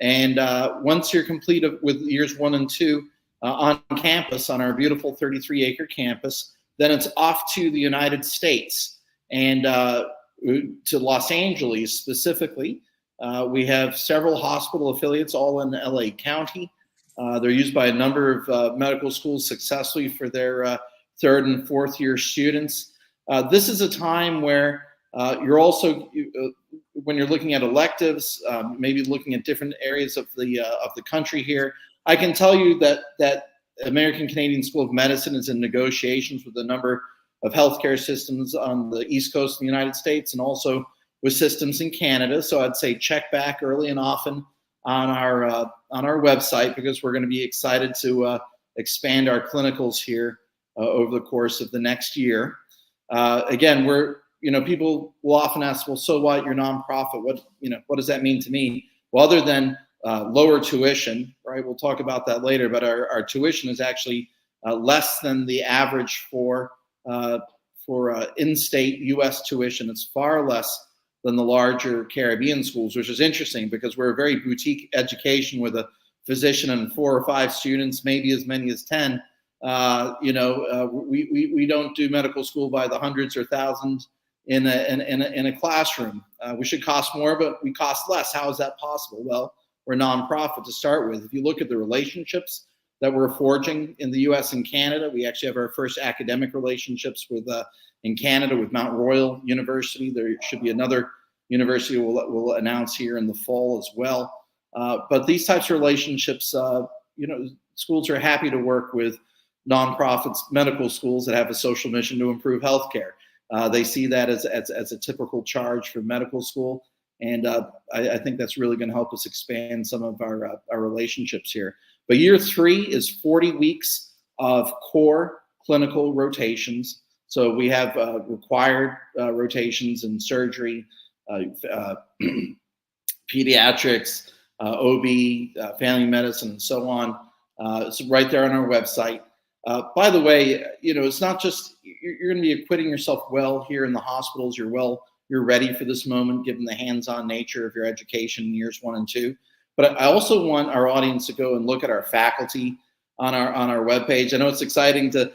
And once you're complete with years 1 and 2 on campus, on our beautiful 33-acre campus, then it's off to the United States and to Los Angeles specifically. We have several hospital affiliates all in LA County. They're used by a number of medical schools successfully for their 3rd and 4th year students. This is a time where you're also, when you're looking at electives, maybe looking at different areas of the country here. I can tell you that American Canadian School of Medicine is in negotiations with a number of healthcare systems on the East Coast of the United States and also with systems in Canada. So I'd say check back early and often on our website, because we're going to be excited to expand our clinicals here over the course of the next year. Again, people will often ask, well, so what? You're nonprofit. What does that mean to me? Well, other than lower tuition, right? We'll talk about that later. But our tuition is actually less than the average for in-state U.S. tuition. It's far less than the larger Caribbean schools, which is interesting because we're a very boutique education with a physician and 4 or 5 students, maybe as many as 10. We don't do medical school by the hundreds or thousands in a classroom. We should cost more, but we cost less. How is that possible? Well, we're a nonprofit to start with. If you look at the relationships that we're forging in the U.S. and Canada, we actually have our first academic relationships in Canada with Mount Royal University. There should be another university we'll announce here in the fall as well. But these types of relationships, schools are happy to work with nonprofits, medical schools that have a social mission to improve healthcare. They see that as a typical charge for medical school. And I think that's really going to help us expand some of our relationships here. But year 3 is 40 weeks of core clinical rotations. So we have required rotations in surgery, pediatrics, OB, family medicine, and so on. It's right there on our website. By the way, it's not just you're going to be acquitting yourself well here in the hospitals. You're ready for this moment, given the hands-on nature of your education in years 1 and 2. But I also want our audience to go and look at our faculty on our webpage. I know it's exciting to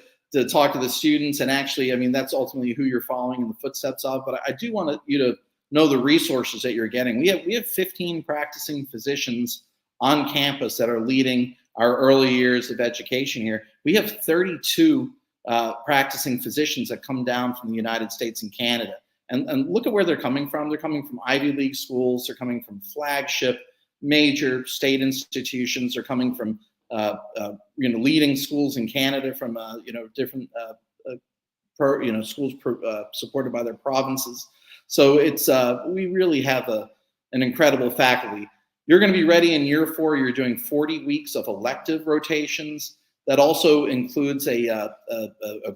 talk to the students, and actually, that's ultimately who you're following in the footsteps of. But I do want you to know the resources that you're getting. We have 15 practicing physicians on campus that are leading our early years of education here. We have 32 practicing physicians that come down from the United States and Canada. And look at where they're coming from. They're coming from Ivy League schools. They're coming from flagship major state institutions. They're coming from leading schools in Canada, from different schools supported by their provinces. So it's we really have an incredible faculty. You're going to be ready in year 4. You're doing 40 weeks of elective rotations. That also includes a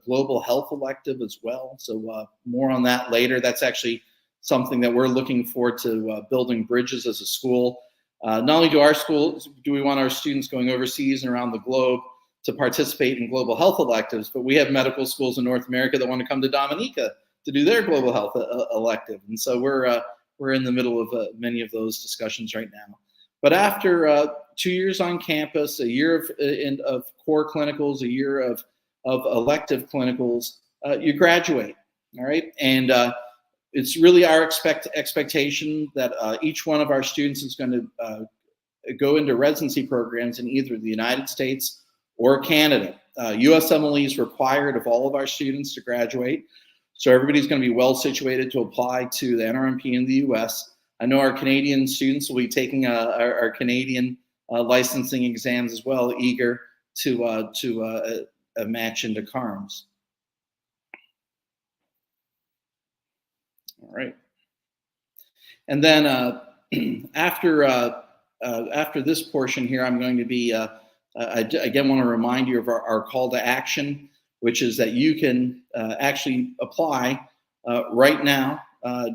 global health elective as well. So more on that later. That's actually something that we're looking forward to building bridges as a school. Not only do we want our students going overseas and around the globe to participate in global health electives, but we have medical schools in North America that want to come to Dominica to do their global health elective. And so we're in the middle of many of those discussions right now. But after 2 years on campus, a year of core clinicals, a year of elective clinicals, you graduate, all right? And it's really our expectation that each one of our students is going to go into residency programs in either the United States or Canada. USMLE is required of all of our students to graduate. So everybody's going to be well situated to apply to the NRMP in the US. I know our Canadian students will be taking our Canadian licensing exams as well, eager to match into CARMS. All right. And then after this portion here, I'm going to be, I again want to remind you of our call to action, which is that you can actually apply right now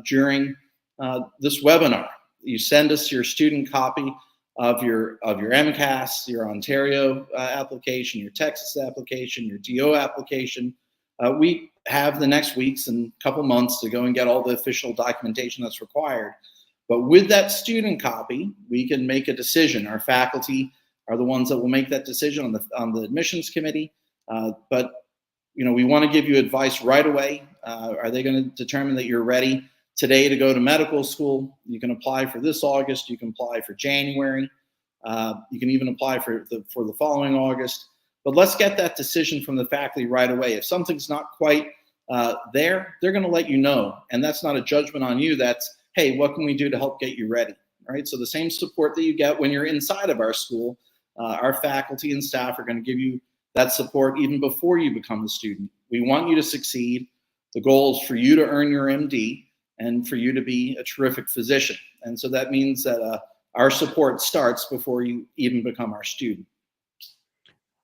during this webinar. You send us your student copy of your MCAS, your Ontario application, your Texas application, your DO application. We have the next weeks and couple months to go and get all the official documentation that's required. But with that student copy, we can make a decision. Our faculty are the ones that will make that decision on the admissions committee. But we want to give you advice right away. Are they going to determine that you're ready today to go to medical school? You can apply for this August. You can apply for January. You can even apply for the following August. But let's get that decision from the faculty right away. If something's not quite there, they're going to let you know. And that's not a judgment on you. That's, hey, what can we do to help get you ready? All right. So the same support that you get when you're inside of our school, our faculty and staff are going to give you that support even before you become a student. We want you to succeed. The goal is for you to earn your MD and for you to be a terrific physician. And so that means that our support starts before you even become our student.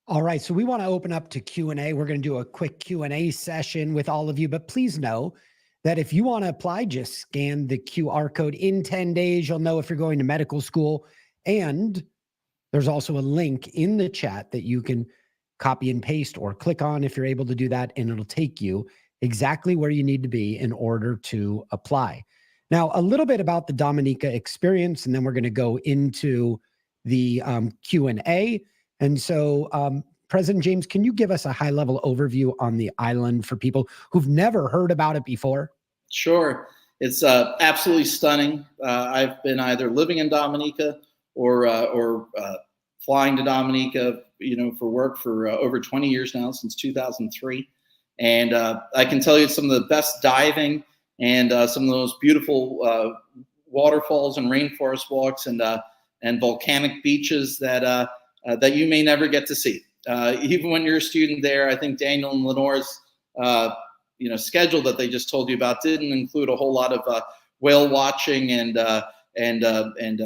All right, so we want to open up to Q&A. We're going to do a quick Q&A session with all of you, but please know that if you want to apply, just scan the QR code. In 10 days, you'll know if you're going to medical school. And there's also a link in the chat that you can copy and paste or click on if you're able to do that, and it'll take you exactly where you need to be in order to apply. Now, a little bit about the Dominica experience, and then we're going to go into the Q&A. And so, President James, can you give us a high-level overview on the island for people who've never heard about it before? Sure. It's absolutely stunning. I've been either living in Dominica or flying to Dominica, for work for over 20 years now, since 2003. And I can tell you some of the best diving and some of the most beautiful waterfalls and rainforest walks and volcanic beaches that you may never get to see. Even when you're a student there, I think Daniel and Lenore's schedule that they just told you about didn't include a whole lot of whale watching and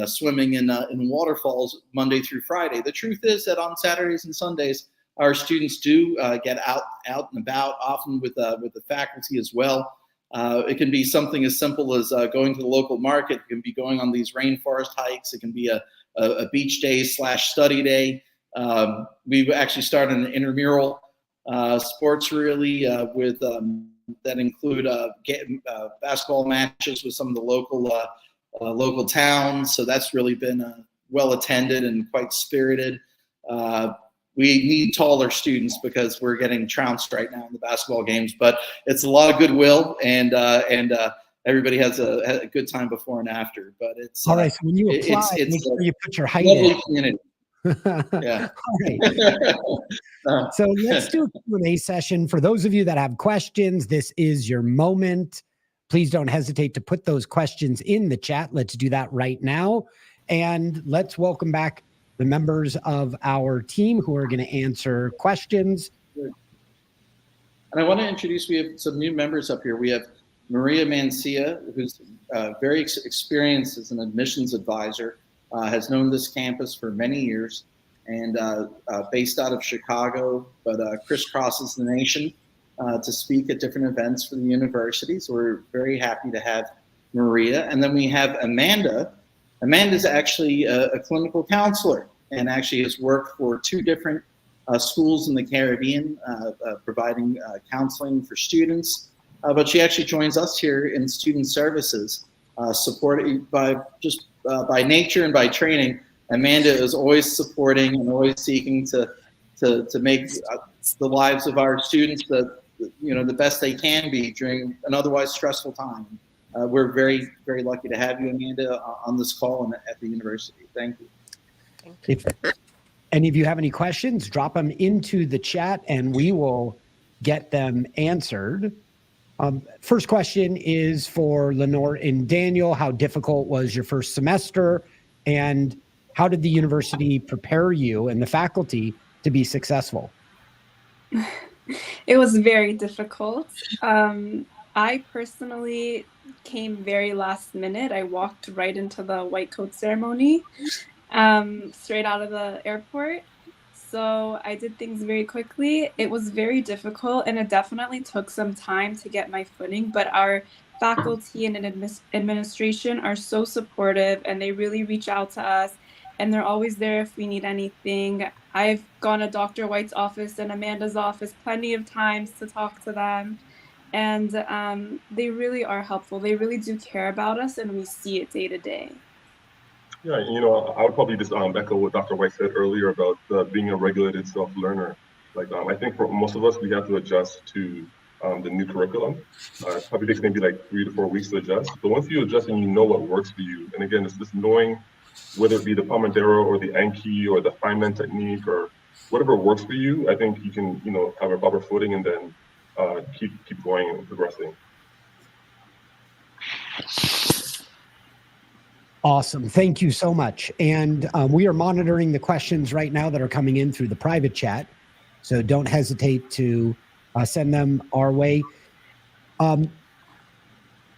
swimming in waterfalls Monday through Friday. The truth is that on Saturdays and Sundays, our students do get out and about, often with the faculty as well. It can be something as simple as going to the local market. It can be going on these rainforest hikes. It can be a beach day / study day. We've actually started an intramural sports really with that include basketball matches with some of the local towns. So that's really been well attended and quite spirited. We need taller students because we're getting trounced right now in the basketball games, but it's a lot of goodwill and everybody has a good time before and after. But it's all right. So when you apply, make sure you put your height in. Community. Yeah. All right. So let's do a Q&A session. For those of you that have questions, this is your moment. Please don't hesitate to put those questions in the chat. Let's do that right now. And let's welcome back the members of our team who are going to answer questions. And I want to introduce, we have some new members up here. We have Maria Mancia, who's very experienced as an admissions advisor, has known this campus for many years, and based out of Chicago, but crisscrosses the nation to speak at different events for the university. So we're very happy to have Maria. And then we have Amanda. Amanda's actually a clinical counselor and actually has worked for 2 different schools in the Caribbean, providing counseling for students. But she actually joins us here in student services, supported by nature and by training. Amanda is always supporting and always seeking to make the lives of our students the best they can be during an otherwise stressful time. We're very, very lucky to have you, Amanda, on this call and at the university. Thank you. If any of you have any questions, drop them into the chat and we will get them answered. First question is for Lenore and Daniel. How difficult was your first semester? And how did the university prepare you and the faculty to be successful? It was very difficult. I personally came very last minute. I walked right into the white coat ceremony, straight out of the airport. So I did things very quickly. It was very difficult and it definitely took some time to get my footing, but our faculty and administration are so supportive and they really reach out to us and they're always there if we need anything. I've gone to Dr. White's office and Amanda's office plenty of times to talk to them. And they really are helpful. They really do care about us and we see it day to day. Yeah, I would probably just echo what Dr. White said earlier about being a regulated self-learner. I think for most of us, we have to adjust to the new curriculum. It probably takes maybe 3 to 4 weeks to adjust. But once you adjust and you know what works for you, and again, it's just knowing whether it be the Pomodoro or the Anki or the Feynman technique or whatever works for you, I think you can, have a proper footing and then keep going and progressing. Awesome. Thank you so much. And we are monitoring the questions right now that are coming in through the private chat. So don't hesitate to send them our way.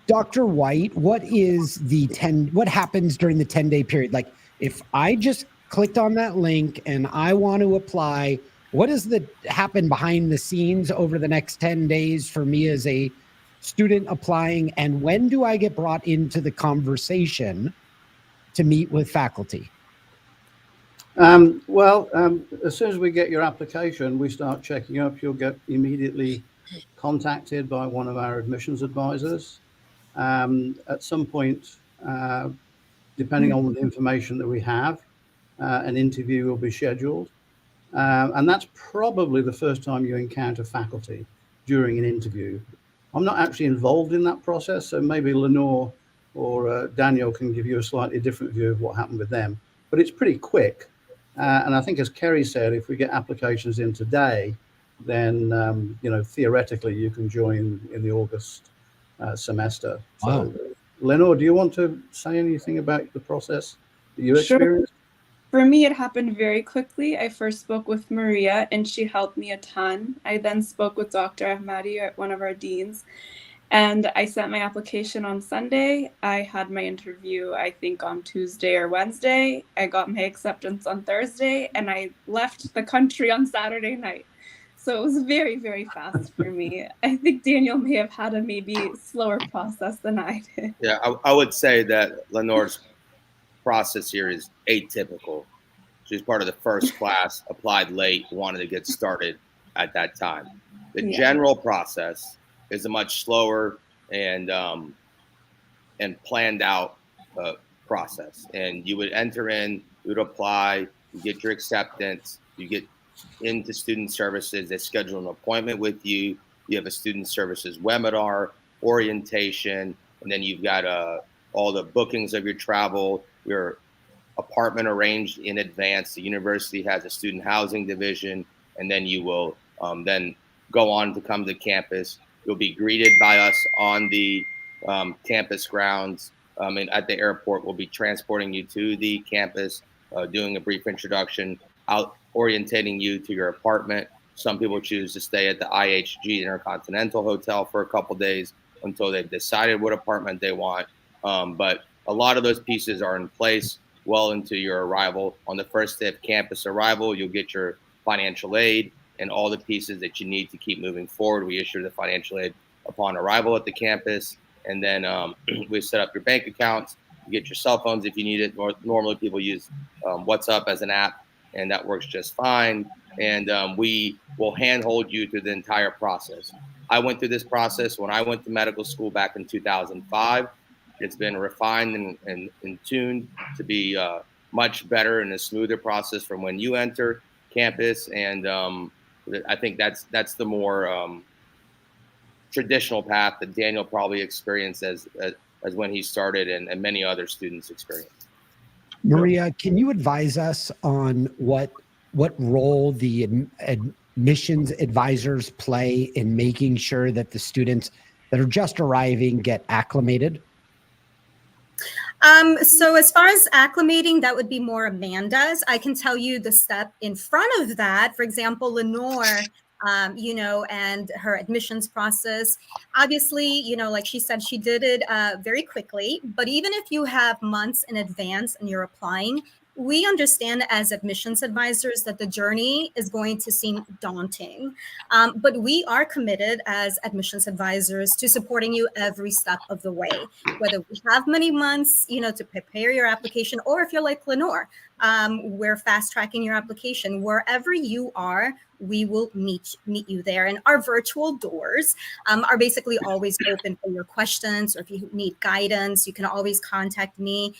Dr. White, what happens during the 10-day period? Like if I just clicked on that link and I want to apply, what does happen behind the scenes over the next 10 days for me as a student applying? And when do I get brought into the conversation to meet with faculty? As soon as we get your application, we start checking up. You'll get immediately contacted by one of our admissions advisors. At some point, depending on the information that we have, an interview will be scheduled. And that's probably the first time you encounter faculty during an interview. I'm not actually involved in that process, so maybe Lenore or Daniel can give you a slightly different view of what happened with them. But it's pretty quick. And I think, as Kerry said, if we get applications in today, then, theoretically, you can join in the August semester. Wow. So, Lenore, do you want to say anything about the process that you experienced? For me, it happened very quickly. I first spoke with Maria and she helped me a ton. I then spoke with Dr. Ahmadi, one of our deans, and I sent my application on Sunday. I had my interview, I think, on Tuesday or Wednesday. I got my acceptance on Thursday and I left the country on Saturday night. So it was very, very fast for me. I think Daniel may have had a maybe slower process than I did. Yeah, I would say that Lenore's process here is atypical. She's part of the first class, applied late, wanted to get started at that time. The general process is a much slower and planned out process. And you would enter in, you would apply, you get your acceptance, you get into student services, they schedule an appointment with you, you have a student services webinar, orientation, and then you've got all the bookings of your travel, your apartment arranged in advance. The university has a student housing division, and then you will then go on to come to campus. You'll be greeted by us on the campus grounds. And at the airport, we'll be transporting you to the campus, doing a brief introduction, out orientating you to your apartment. Some people choose to stay at the IHG Intercontinental Hotel for a couple days until they've decided what apartment they want. But a lot of those pieces are in place well into your arrival. On the first day of campus arrival, you'll get your financial aid and all the pieces that you need to keep moving forward. We issue the financial aid upon arrival at the campus. And then we set up your bank accounts. You get your cell phones if you need it. Normally people use WhatsApp as an app, and that works just fine. And we will handhold you through the entire process. I went through this process when I went to medical school back in 2005. It's been refined and tuned to be much better and a smoother process from when you enter campus. And I think that's the more traditional path that Daniel probably experienced as when he started, and many other students experienced. Maria, can you advise us on what role the admissions advisors play in making sure that the students that are just arriving get acclimated? So as far as acclimating, that would be more Amanda's. I can tell you the step in front of that. For example, Lenore, and her admissions process. Obviously, like she said, she did it very quickly. But even if you have months in advance and you're applying, we understand as admissions advisors that the journey is going to seem daunting, but we are committed as admissions advisors to supporting you every step of the way, whether we have many months, to prepare your application, or if you're like Lenore, we're fast tracking your application. Wherever you are, we will meet you there. And our virtual doors are basically always open for your questions, or if you need guidance, you can always contact me.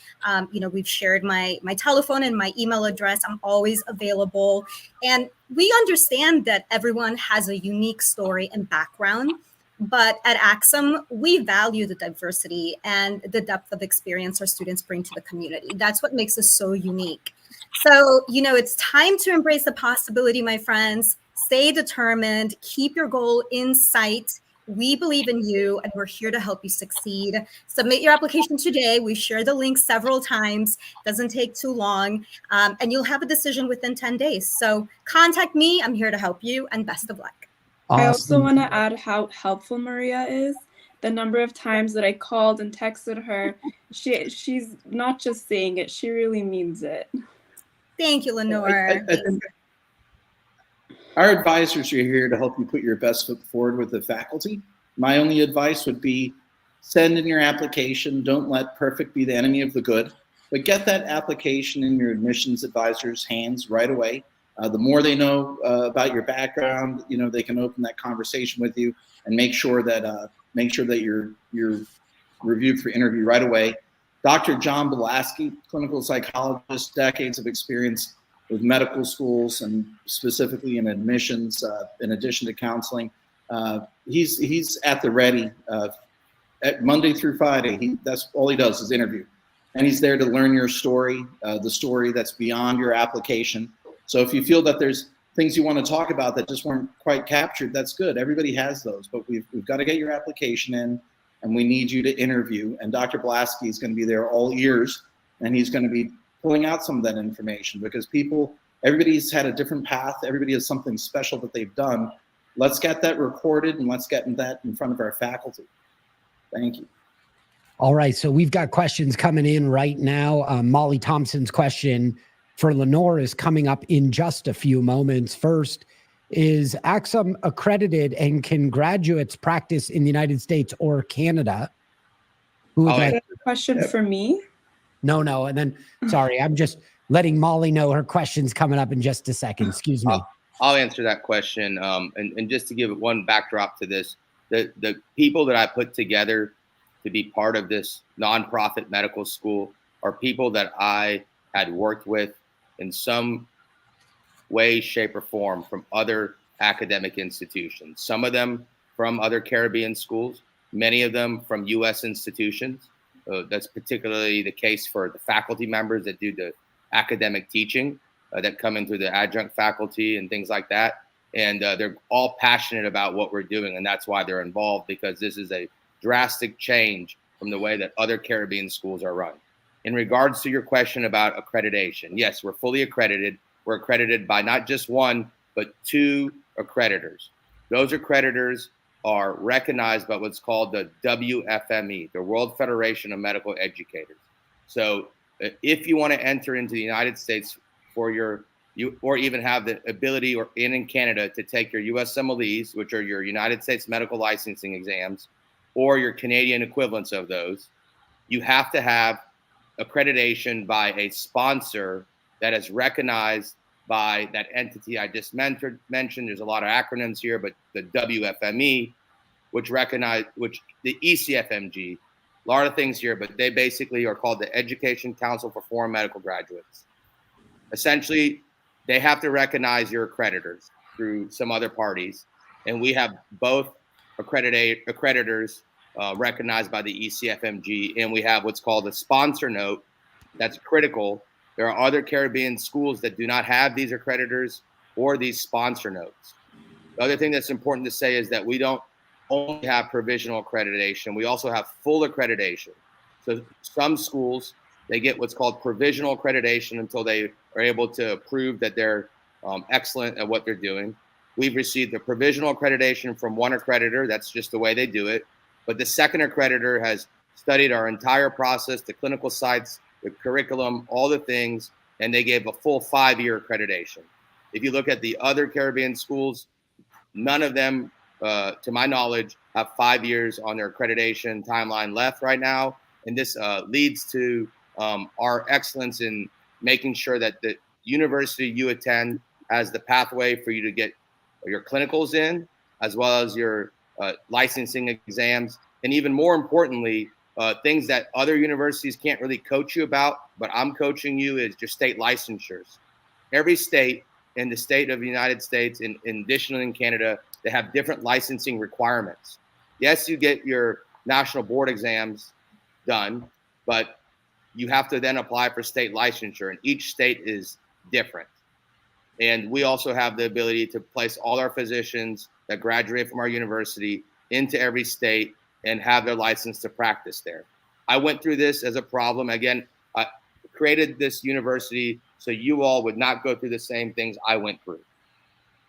We've shared my telephone and my email address. I'm always available. And we understand that everyone has a unique story and background. But at Axum, we value the diversity and the depth of experience our students bring to the community. That's what makes us so unique. So, it's time to embrace the possibility, my friends. Stay determined, keep your goal in sight. We believe in you, and we're here to help you succeed. Submit your application today. We've shared the link several times. Doesn't take too long, and you'll have a decision within 10 days. So contact me. I'm here to help you, and best of luck. I also want to add how helpful Maria is. The number of times that I called and texted her, she's not just saying it, she really means it. Thank you, Lenore. I think our advisors are here to help you put your best foot forward with the faculty. My only advice would be send in your application. Don't let perfect be the enemy of the good, but get that application in your admissions advisor's hands right away. The more they know about your background, they can open that conversation with you and make sure that you're reviewed for interview right away. Dr. John Belaski, clinical psychologist, decades of experience with medical schools and specifically in admissions, in addition to counseling. He's at the ready at Monday through Friday. That's all he does is interview. And he's there to learn your story, the story that's beyond your application. So if you feel that there's things you want to talk about that just weren't quite captured, that's good. Everybody has those, but we've got to get your application in, and we need you to interview. And Dr. Blasky is going to be there all ears, and he's going to be pulling out some of that information because everybody's had a different path. Everybody has something special that they've done. Let's get that recorded, and let's get that in front of our faculty. Thank you. All right, so we've got questions coming in right now. Molly Thompson's question for Lenore is coming up in just a few moments. First, is Axum accredited, and can graduates practice in the United States or Canada? Who would like? Question for me? No. And then, sorry, I'm just letting Molly know her question's coming up in just a second. Excuse me. I'll answer that question. And just to give one backdrop to this, the people that I put together to be part of this nonprofit medical school are people that I had worked with in some way, shape, or form from other academic institutions. Some of them from other Caribbean schools, many of them from U.S. institutions. That's particularly the case for the faculty members that do the academic teaching that come in through the adjunct faculty and things like that. And they're all passionate about what we're doing. And that's why they're involved, because this is a drastic change from the way that other Caribbean schools are run. In regards to your question about accreditation, yes, we're fully accredited. We're accredited by not just one, but 2 accreditors. Those accreditors are recognized by what's called the WFME, the World Federation of Medical Educators. So if you want to enter into the United States for or even have the ability or in Canada to take your USMLEs, which are your United States medical licensing exams, or your Canadian equivalents of those, you have to have accreditation by a sponsor that is recognized by that entity I just mentioned. There's a lot of acronyms here, but the WFME, which the ECFMG, a lot of things here, but they basically are called the Education Council for Foreign Medical Graduates. Essentially, they have to recognize your accreditors through some other parties. And we have both accreditors recognized by the ECFMG, and we have what's called a sponsor note. That's critical. There are other Caribbean schools that do not have these accreditors or these sponsor notes. The other thing that's important to say is that we don't only have provisional accreditation, we also have full accreditation. So some schools, they get what's called provisional accreditation until they are able to prove that they're excellent at what they're doing. We've received the provisional accreditation from one accreditor. That's just the way they do it. But the second accreditor has studied our entire process, the clinical sites, the curriculum, all the things, and they gave a full 5-year accreditation. If you look at the other Caribbean schools, none of them, to my knowledge, have 5 years on their accreditation timeline left right now. And this leads to our excellence in making sure that the university you attend has the pathway for you to get your clinicals in, as well as your licensing exams. And even more importantly, things that other universities can't really coach you about, but I'm coaching you, is your state licensures. Every state in the state of the United States, in addition in Canada, they have different licensing requirements. Yes, you get your national board exams done, but you have to then apply for state licensure, and each state is different. And we also have the ability to place all our physicians that graduate from our university into every state and have their license to practice there. I went through this as a problem. Again, I created this university so you all would not go through the same things I went through.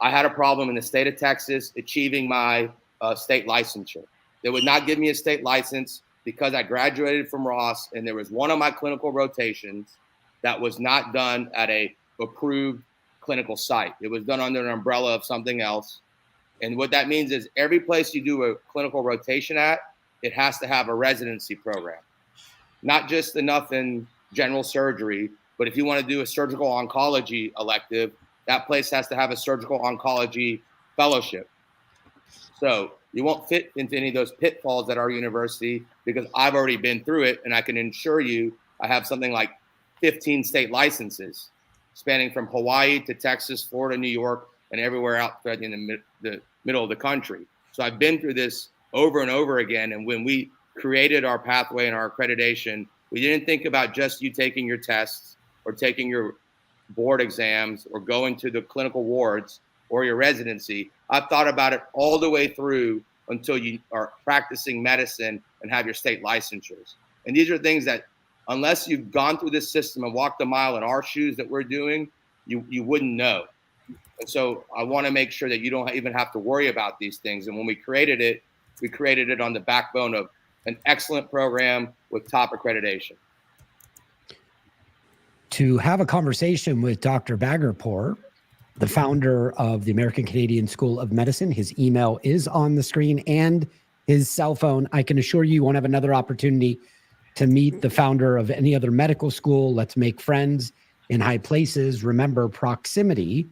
I had a problem in the state of Texas achieving my state licensure. They would not give me a state license because I graduated from Ross, and there was one of my clinical rotations that was not done at a approved clinical site. It was done under an umbrella of something else. And what that means is every place you do a clinical rotation at, it has to have a residency program. Not just enough in general surgery, but if you want to do a surgical oncology elective, that place has to have a surgical oncology fellowship. So you won't fit into any of those pitfalls at our university because I've already been through it, and I can assure you I have something like 15 state licenses spanning from Hawaii to Texas, Florida, New York, and everywhere out in the middle of the country. So I've been through this over and over again. And when we created our pathway and our accreditation, we didn't think about just you taking your tests or taking your board exams or going to the clinical wards or your residency. I've thought about it all the way through until you are practicing medicine and have your state licensures. And these are things that, unless you've gone through this system and walked a mile in our shoes that we're doing, you wouldn't know. And so I want to make sure that you don't even have to worry about these things. And when we created it on the backbone of an excellent program with top accreditation. To have a conversation with Dr. Bagherpour, the founder of the American Canadian School of Medicine, his email is on the screen and his cell phone. I can assure you won't have another opportunity to meet the founder of any other medical school. Let's make friends in high places. Remember, proximity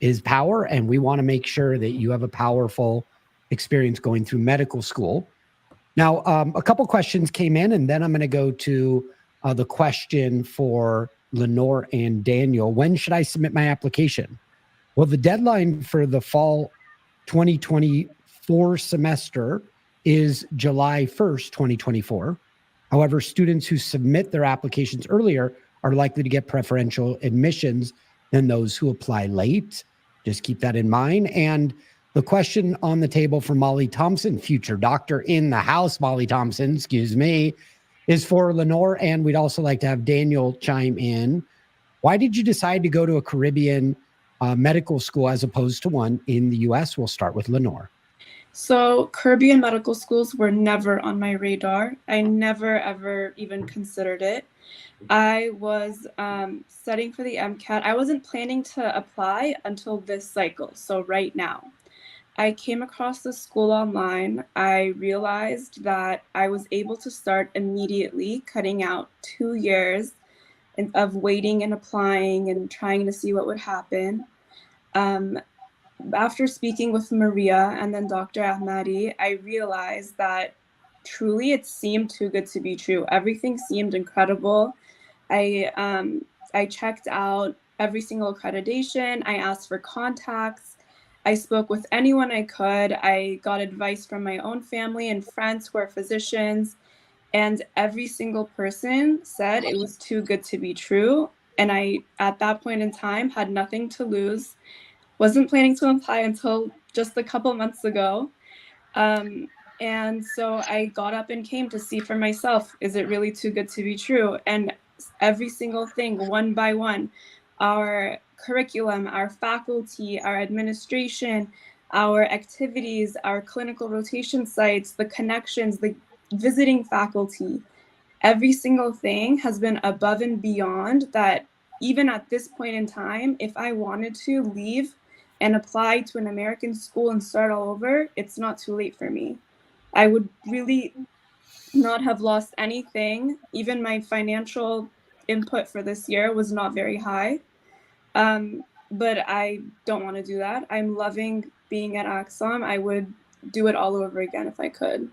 is power, and we want to make sure that you have a powerful experience going through medical school. Now, a couple questions came in, and then I'm going to go to the question for Lenore and Daniel. When should I submit my application? Well, the deadline for the fall 2024 semester is July 1st, 2024. However, students who submit their applications earlier are likely to get preferential admissions than those who apply late. Just keep that in mind. And the question on the table for Molly Thompson, future doctor in the house, Molly Thompson, excuse me, is for Lenore. And we'd also like to have Daniel chime in. Why did you decide to go to a Caribbean medical school as opposed to one in the US? We'll start with Lenore. So Caribbean medical schools were never on my radar. I never, ever even considered it. I was studying for the MCAT. I wasn't planning to apply until this cycle, so right now. I came across the school online. I realized that I was able to start immediately, cutting out 2 years of waiting and applying and trying to see what would happen. After speaking with Maria and then Dr. Ahmadi, I realized that truly it seemed too good to be true. Everything seemed incredible. I checked out every single accreditation. I asked for contacts. I spoke with anyone I could. I got advice from my own family and friends who are physicians. And every single person said it was too good to be true. And I, at that point in time, had nothing to lose. Wasn't planning to apply until just a couple months ago. And so I got up and came to see for myself, is it really too good to be true? And every single thing, one by one, our curriculum, our faculty, our administration, our activities, our clinical rotation sites, the connections, the visiting faculty, every single thing has been above and beyond that. Even at this point in time, if I wanted to leave and apply to an American school and start all over, it's not too late for me. I would really not have lost anything. Even my financial input for this year was not very high. But I don't want to do that. I'm loving being at Axom. I would do it all over again if I could.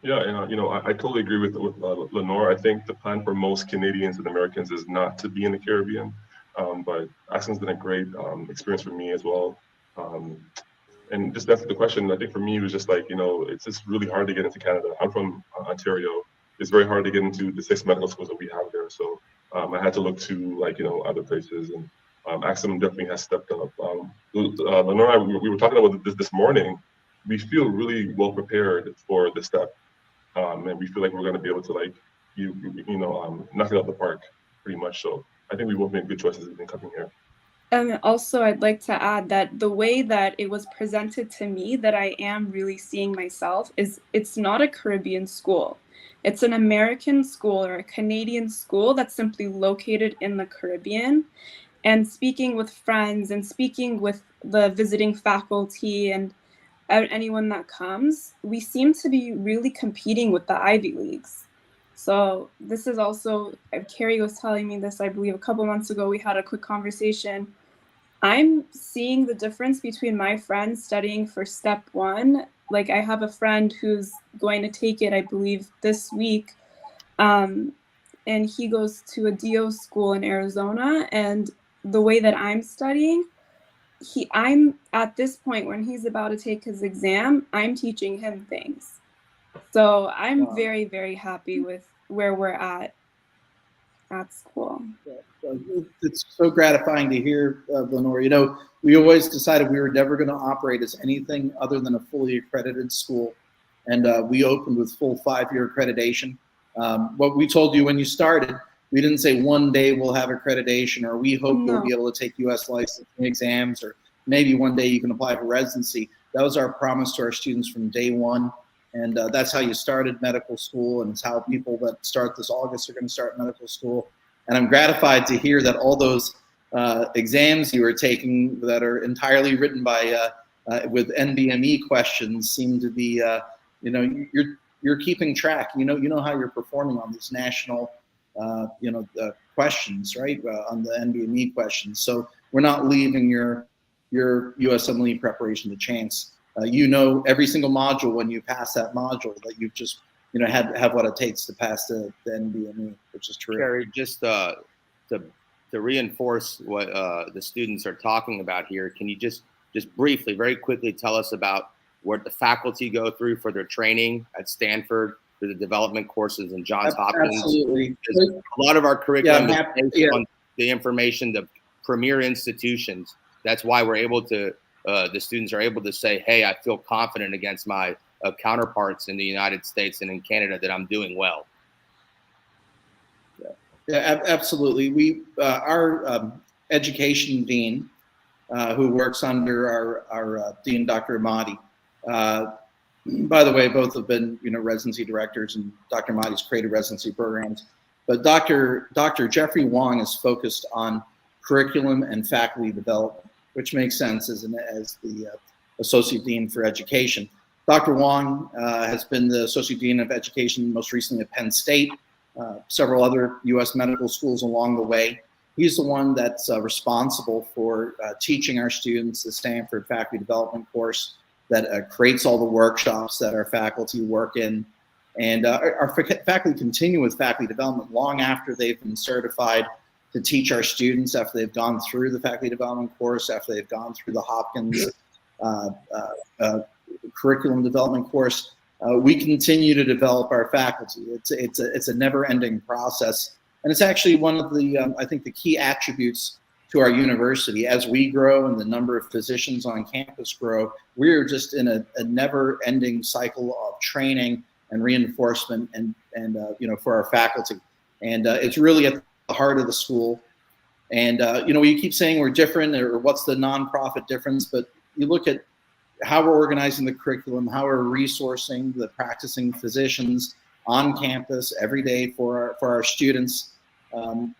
Yeah, and I totally agree with Lenore. I think the plan for most Canadians and Americans is not to be in the Caribbean, but Axom's been a great experience for me as well. And just that's the question. I think for me, it was just like, it's just really hard to get into Canada. I'm from Ontario. It's very hard to get into the 6 medical schools that we have there. So I had to look to other places, and Axom definitely has stepped up. Lenore and I, we were talking about this morning. We feel really well prepared for this step. And we feel like we're going to be able to knock it out the park pretty much. So I think we both made good choices in coming here. And also, I'd like to add that the way that it was presented to me, that I am really seeing myself, is it's not a Caribbean school. It's an American school or a Canadian school that's simply located in the Caribbean. And speaking with friends and speaking with the visiting faculty and anyone that comes, we seem to be really competing with the Ivy Leagues. So this is also, Carrie was telling me this, I believe, a couple months ago. We had a quick conversation. I'm seeing the difference between my friends studying for step 1. Like, I have a friend who's going to take it, I believe, this week. And he goes to a DO school in Arizona. And the way that I'm studying, I'm at this point when he's about to take his exam, I'm teaching him things. So I'm very, very happy with where we're at school. It's so gratifying to hear, Lenore. We always decided we were never going to operate as anything other than a fully accredited school. And we opened with full 5-year accreditation. What we told you when you started, we didn't say one day we'll have accreditation, or we hope you'll be able to take U.S. licensing exams, or maybe one day you can apply for residency. That was our promise to our students from day one. And that's how you started medical school, and it's how people that start this August are going to start medical school. And I'm gratified to hear that all those exams you are taking that are entirely written by with NBME questions seem to be, you're keeping track. You know how you're performing on these national questions, right? On the NBME questions. So we're not leaving your USMLE preparation to chance. Every single module, when you pass that module, that you've just have what it takes to pass the NBME, which is true. Carrie, just to reinforce what the students are talking about here, can you just briefly, very quickly tell us about what the faculty go through for their training at Stanford, for the development courses in Johns Hopkins. Absolutely. A lot of our curriculum Yeah, is based on the information, the premier institutions. That's why we're able to, the students are able to say, hey, I feel confident against my counterparts in the United States and in Canada that I'm doing well. Yeah, absolutely. We, our education dean, who works under our dean, Dr. Ahmadi. By the way, both have been, residency directors, and Dr. Ahmadi's created residency programs. But Dr. Jeffrey Wong is focused on curriculum and faculty development, which makes sense as the associate dean for education. Dr. Wong has been the associate dean of education most recently at Penn State, several other U.S. medical schools along the way. He's the one that's responsible for teaching our students the Stanford Faculty Development course that creates all the workshops that our faculty work in. And our faculty continue with faculty development long after they've been certified to teach our students, after they've gone through the faculty development course, after they've gone through the Hopkins curriculum development course. We continue to develop our faculty. It's a never-ending process. And it's actually one of the, I think, the key attributes to our university. As we grow and the number of physicians on campus grow, we're just in a never-ending cycle of training and reinforcement and for our faculty. And it's really at the heart of the school. And, we keep saying we're different, or what's the nonprofit difference, but you look at how we're organizing the curriculum, how we're resourcing the practicing physicians on campus every day for our students.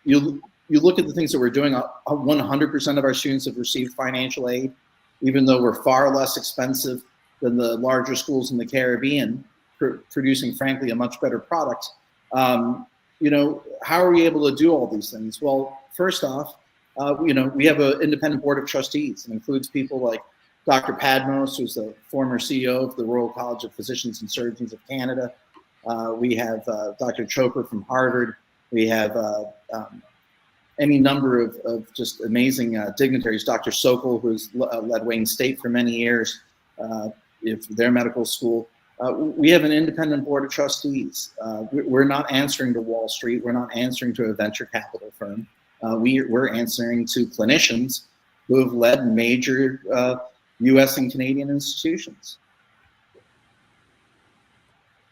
You look at the things that we're doing. 100% of our students have received financial aid, even though we're far less expensive than the larger schools in the Caribbean, producing, frankly, a much better product. How are we able to do all these things? Well, first off, we have an independent board of trustees. It includes people like Dr. Padmos, who's the former CEO of the Royal College of Physicians and Surgeons of Canada. We have Dr. Chopra from Harvard. We have any number of just amazing dignitaries. Dr. Sokol, who's led Wayne State for many years, their medical school. We have an independent board of trustees. We're not answering to Wall Street. We're not answering to a venture capital firm. We're answering to clinicians who have led major U.S. and Canadian institutions.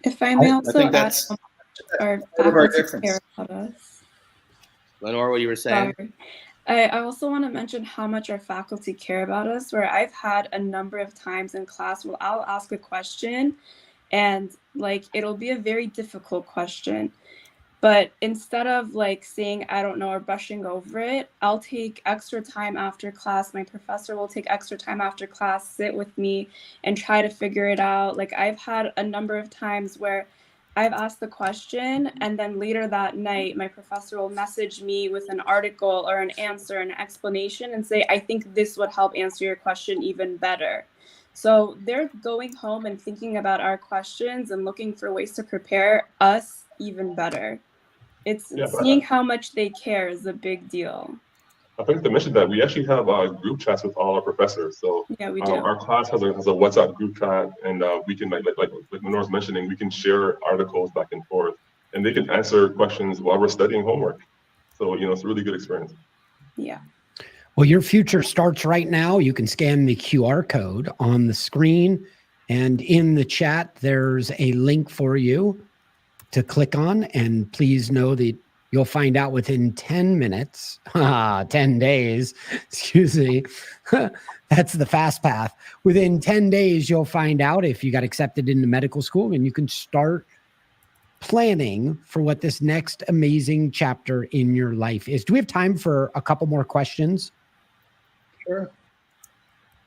If I may also add, that's our our faculty difference. care about us. Lenore, what you were saying? Sorry. I also want to mention how much our faculty care about us, where I've had a number of times in class where I'll ask a question and it'll be a very difficult question. But instead of saying, I don't know, or brushing over it, I'll take extra time after class. My professor will take extra time after class, sit with me and try to figure it out. I've had a number of times where I've asked the question and then later that night, my professor will message me with an article or an answer, an explanation and say, I think this would help answer your question even better. So they're going home and thinking about our questions and looking for ways to prepare us even better. It's seeing how much they care is a big deal. I think to mention that we actually have group chats with all our professors. So yeah, we do. Our class has a WhatsApp group chat, and we can like Lenore's mentioning, we can share articles back and forth, and they can answer questions while we're studying homework. So it's a really good experience. Yeah. Well, your future starts right now. You can scan the QR code on the screen, and in the chat, there's a link for you to click on. And please know that you'll find out within 10 minutes, 10 days, excuse me. That's the fast path. Within 10 days, you'll find out if you got accepted into medical school, and you can start planning for what this next amazing chapter in your life is. Do we have time for a couple more questions? Sure.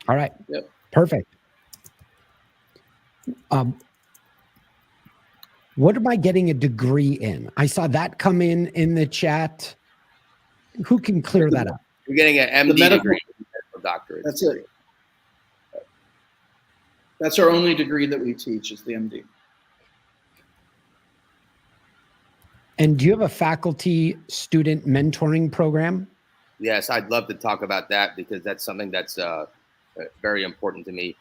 All right. Yep. Perfect. What am I getting a degree in? I saw that come in the chat. Who can clear that up? You're getting an MD degree, medical doctorate. That's it. That's our only degree that we teach is the MD. And do you have a faculty student mentoring program? Yes, I'd love to talk about that because that's something that's very important to me.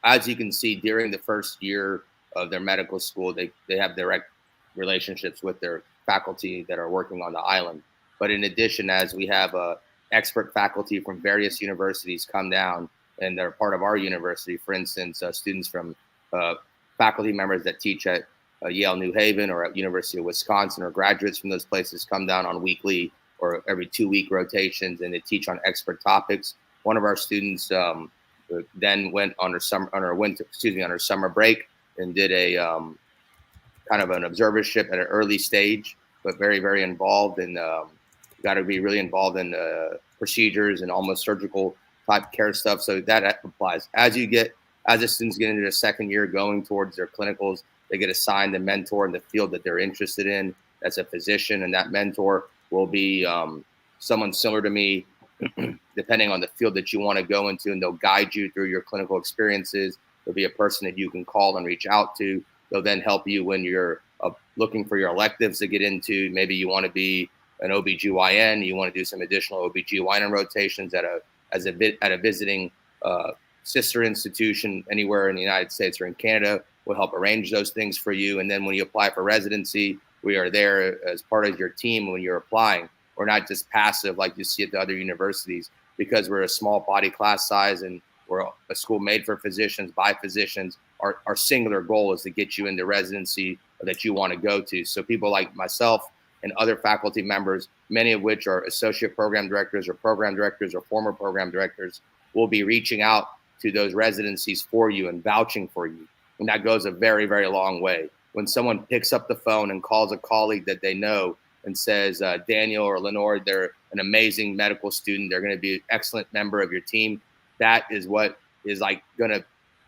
As you can see, during the first year of their medical school. They have direct relationships with their faculty that are working on the island. But in addition, as we have expert faculty from various universities come down and they're part of our university, for instance, students from faculty members that teach at Yale New Haven or at University of Wisconsin, or graduates from those places come down on weekly or every 2-week rotations, and they teach on expert topics. One of our students then went on her summer break and did a kind of an observership at an early stage, but very, very involved, and got to be really involved in procedures and almost surgical type care stuff. So that applies. As the students get into their second year going towards their clinicals, they get assigned a mentor in the field that they're interested in. That's a physician, and that mentor will be someone similar to me, depending on the field that you want to go into, and they'll guide you through your clinical experiences. There'll be a person that you can call and reach out to. They'll then help you when you're looking for your electives to get into. Maybe you want to be an OBGYN, you want to do some additional OBGYN rotations at a visiting sister institution anywhere in the United States or in Canada. We'll help arrange those things for you. And then when you apply for residency, we are there as part of your team when you're applying. We're not just passive like you see at the other universities, because we're a small body class size and we're a school made for physicians, by physicians. Our singular goal is to get you into residency that you want to go to. So people like myself and other faculty members, many of which are associate program directors or former program directors, will be reaching out to those residencies for you and vouching for you. And that goes a very, very long way. When someone picks up the phone and calls a colleague that they know and says, Daniel or Lenore, they're an amazing medical student, they're going to be an excellent member of your team, that is what is like going to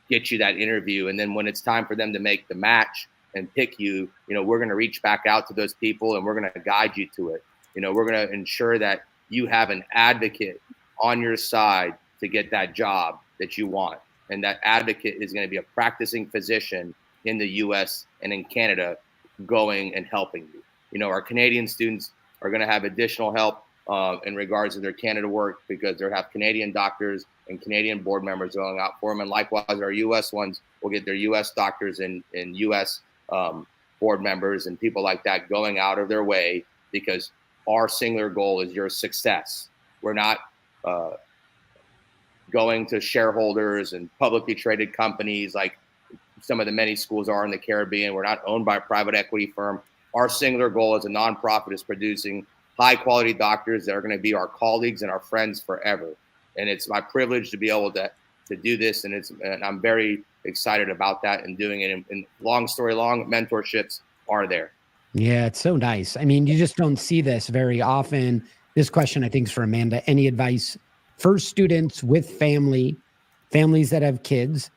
get you that interview. And then when it's time for them to make the match and pick you, we're going to reach back out to those people and we're going to guide you to it. We're going to ensure that you have an advocate on your side to get that job that you want. And that advocate is going to be a practicing physician in the US and in Canada going and helping you. Our Canadian students are going to have additional help in regards to their Canada work, because they have Canadian doctors and Canadian board members going out for them. And likewise, our US ones will get their US doctors and US board members and people like that going out of their way, because our singular goal is your success. We're not going to shareholders and publicly traded companies like some of the many schools are in the Caribbean. We're not owned by a private equity firm. Our singular goal as a nonprofit is producing high quality doctors that are going to be our colleagues and our friends forever. And it's my privilege to be able to do this. And I'm very excited about that and doing it. And long story long, mentorships are there. Yeah, it's so nice. I mean, you just don't see this very often. This question, I think, is for Amanda. Any advice for students with families that have kids?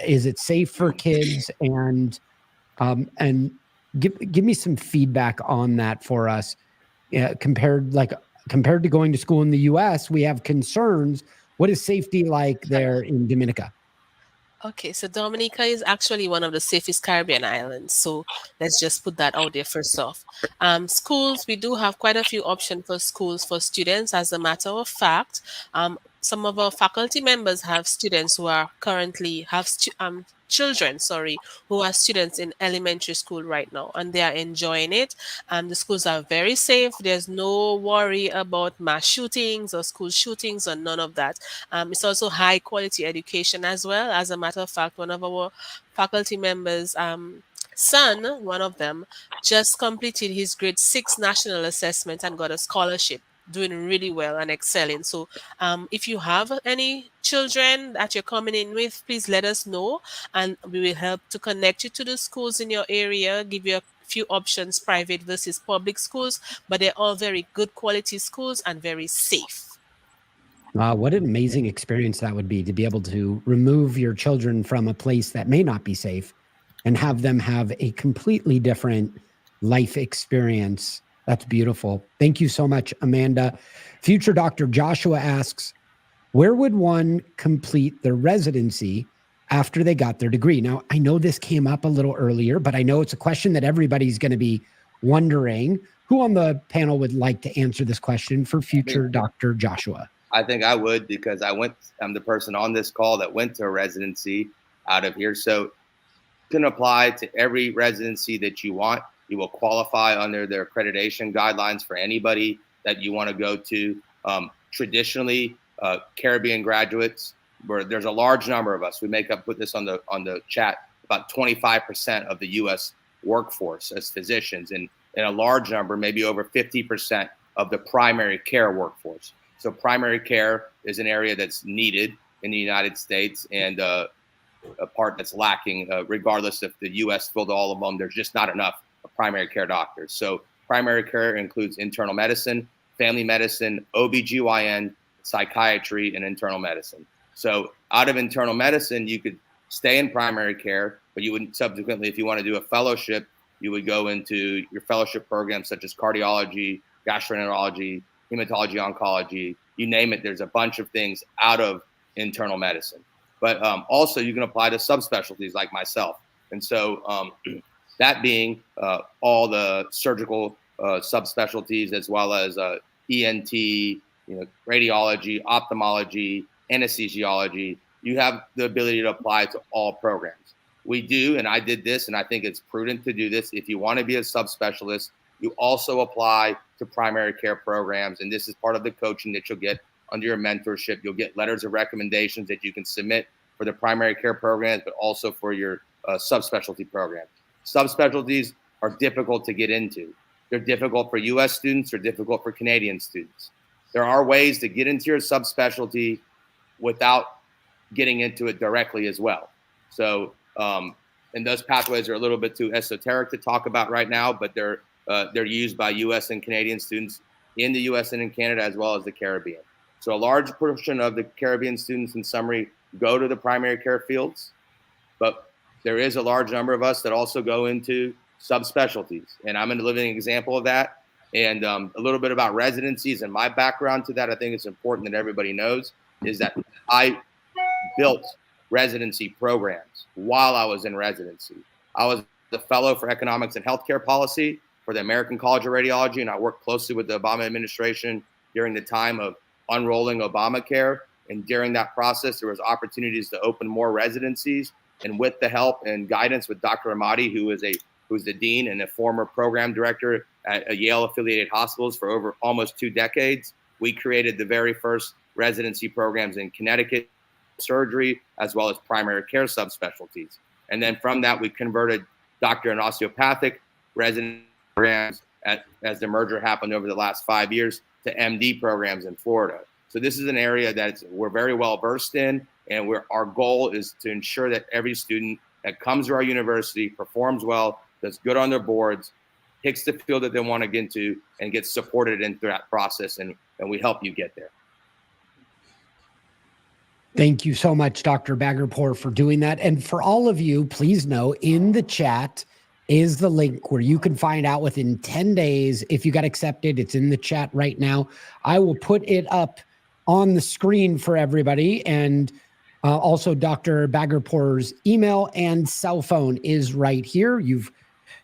Is it safe for kids? And give me some feedback on that for us. Compared to going to school in the U.S., we have concerns. What is safety like there in Dominica? Okay, so Dominica is actually one of the safest Caribbean islands. So let's just put that out there first off. Schools, we do have quite a few options for schools for students. As a matter of fact, some of our faculty members have students who are currently children who are students in elementary school right now, and they are enjoying it. The schools are very safe. There's no worry about mass shootings or school shootings or none of that. It's also high quality education as well. As a matter of fact, one of our faculty members, son, one of them, just completed his grade 6 national assessment and got a scholarship, doing really well and excelling. So if you have any children that you're coming in with, please let us know, and we will help to connect you to the schools in your area, give you a few options, private versus public schools, but they're all very good quality schools and very safe. What an amazing experience that would be, to be able to remove your children from a place that may not be safe and have them have a completely different life experience. That's beautiful. Thank you so much, Amanda. Future Dr. Joshua asks, where would one complete their residency after they got their degree? Now, I know this came up a little earlier, but I know it's a question that everybody's going to be wondering. Who on the panel would like to answer this question for future Dr. Joshua? I think I would, because I'm the person on this call that went to a residency. out of here. So you can apply to every residency that you want. You will qualify under their accreditation guidelines for anybody that you want to go to. Traditionally, Caribbean graduates, where there's a large number of us, we make up, put this on the chat, about 25% of the U.S. workforce as physicians, and a large number, maybe over 50% of the primary care workforce. So primary care is an area that's needed in the United States, and a part that's lacking, regardless if the U.S. filled all of them. There's just not enough primary care doctors. So primary care includes internal medicine, family medicine, OBGYN, psychiatry, and internal medicine. So out of internal medicine, you could stay in primary care, but you would subsequently, if you want to do a fellowship, you would go into your fellowship programs such as cardiology, gastroenterology, hematology, oncology, you name it. There's a bunch of things out of internal medicine. But also you can apply to subspecialties like myself. And so that being all the surgical subspecialties, as well as ENT, radiology, ophthalmology, anesthesiology, you have the ability to apply to all programs. We do, and I did this, and I think it's prudent to do this. If you want to be a subspecialist, you also apply to primary care programs, and this is part of the coaching that you'll get under your mentorship. You'll get letters of recommendations that you can submit for the primary care programs, but also for your subspecialty program. Subspecialties are difficult to get into. They're difficult for U.S. students, they're difficult for Canadian students. There are ways to get into your subspecialty without getting into it directly as well. So, and those pathways are a little bit too esoteric to talk about right now, but they're used by U.S. and Canadian students in the U.S. and in Canada, as well as the Caribbean. So a large portion of the Caribbean students, in summary, go to the primary care fields, but there is a large number of us that also go into subspecialties, and I'm a living example of that. And a little bit about residencies and my background to that, I think it's important that everybody knows, is that I built residency programs while I was in residency. I was the fellow for economics and healthcare policy for the American College of Radiology, and I worked closely with the Obama administration during the time of unrolling Obamacare. And during that process, there was opportunities to open more residencies. And with the help and guidance with Dr. Ahmadi, who's the dean and a former program director at Yale-affiliated hospitals for over almost 2 decades, we created the very first residency programs in Connecticut, surgery, as well as primary care subspecialties. And then from that, we converted doctor and osteopathic residency programs as the merger happened over the last 5 years to MD programs in Florida. So this is an area that we're very well versed in, and our goal is to ensure that every student that comes to our university performs well, does good on their boards, picks the field that they want to get into, and gets supported in that process, and we help you get there. Thank you so much, Dr. Baggerpour, for doing that. And for all of you, please know in the chat is the link where you can find out within 10 days if you got accepted. It's in the chat right now. I will put it up on the screen for everybody. And also Dr. Baggerpour's email and cell phone is right here. You've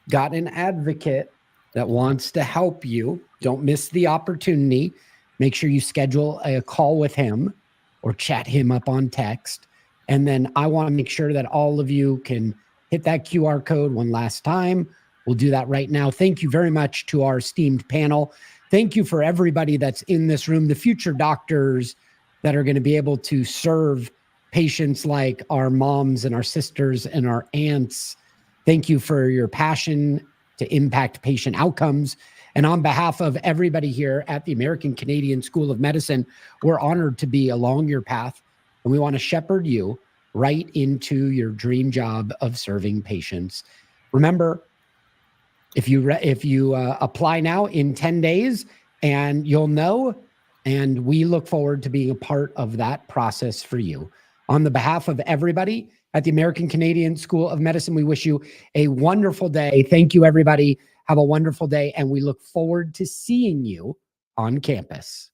got an advocate that wants to help you. Don't miss the opportunity. Make sure you schedule a call with him or chat him up on text. And then I want to make sure that all of you can hit that QR code one last time. We'll do that right now. Thank you very much to our esteemed panel. Thank you for everybody that's in this room, the future doctors that are going to be able to serve patients like our moms and our sisters and our aunts. Thank you for your passion to impact patient outcomes. And on behalf of everybody here at the American Canadian School of Medicine, we're honored to be along your path, and we want to shepherd you right into your dream job of serving patients. Remember, if you apply now in 10 days, and you'll know, and we look forward to being a part of that process for you. On the behalf of everybody at the American Canadian School of Medicine, we wish you a wonderful day. Thank you, everybody. Have a wonderful day, and we look forward to seeing you on campus.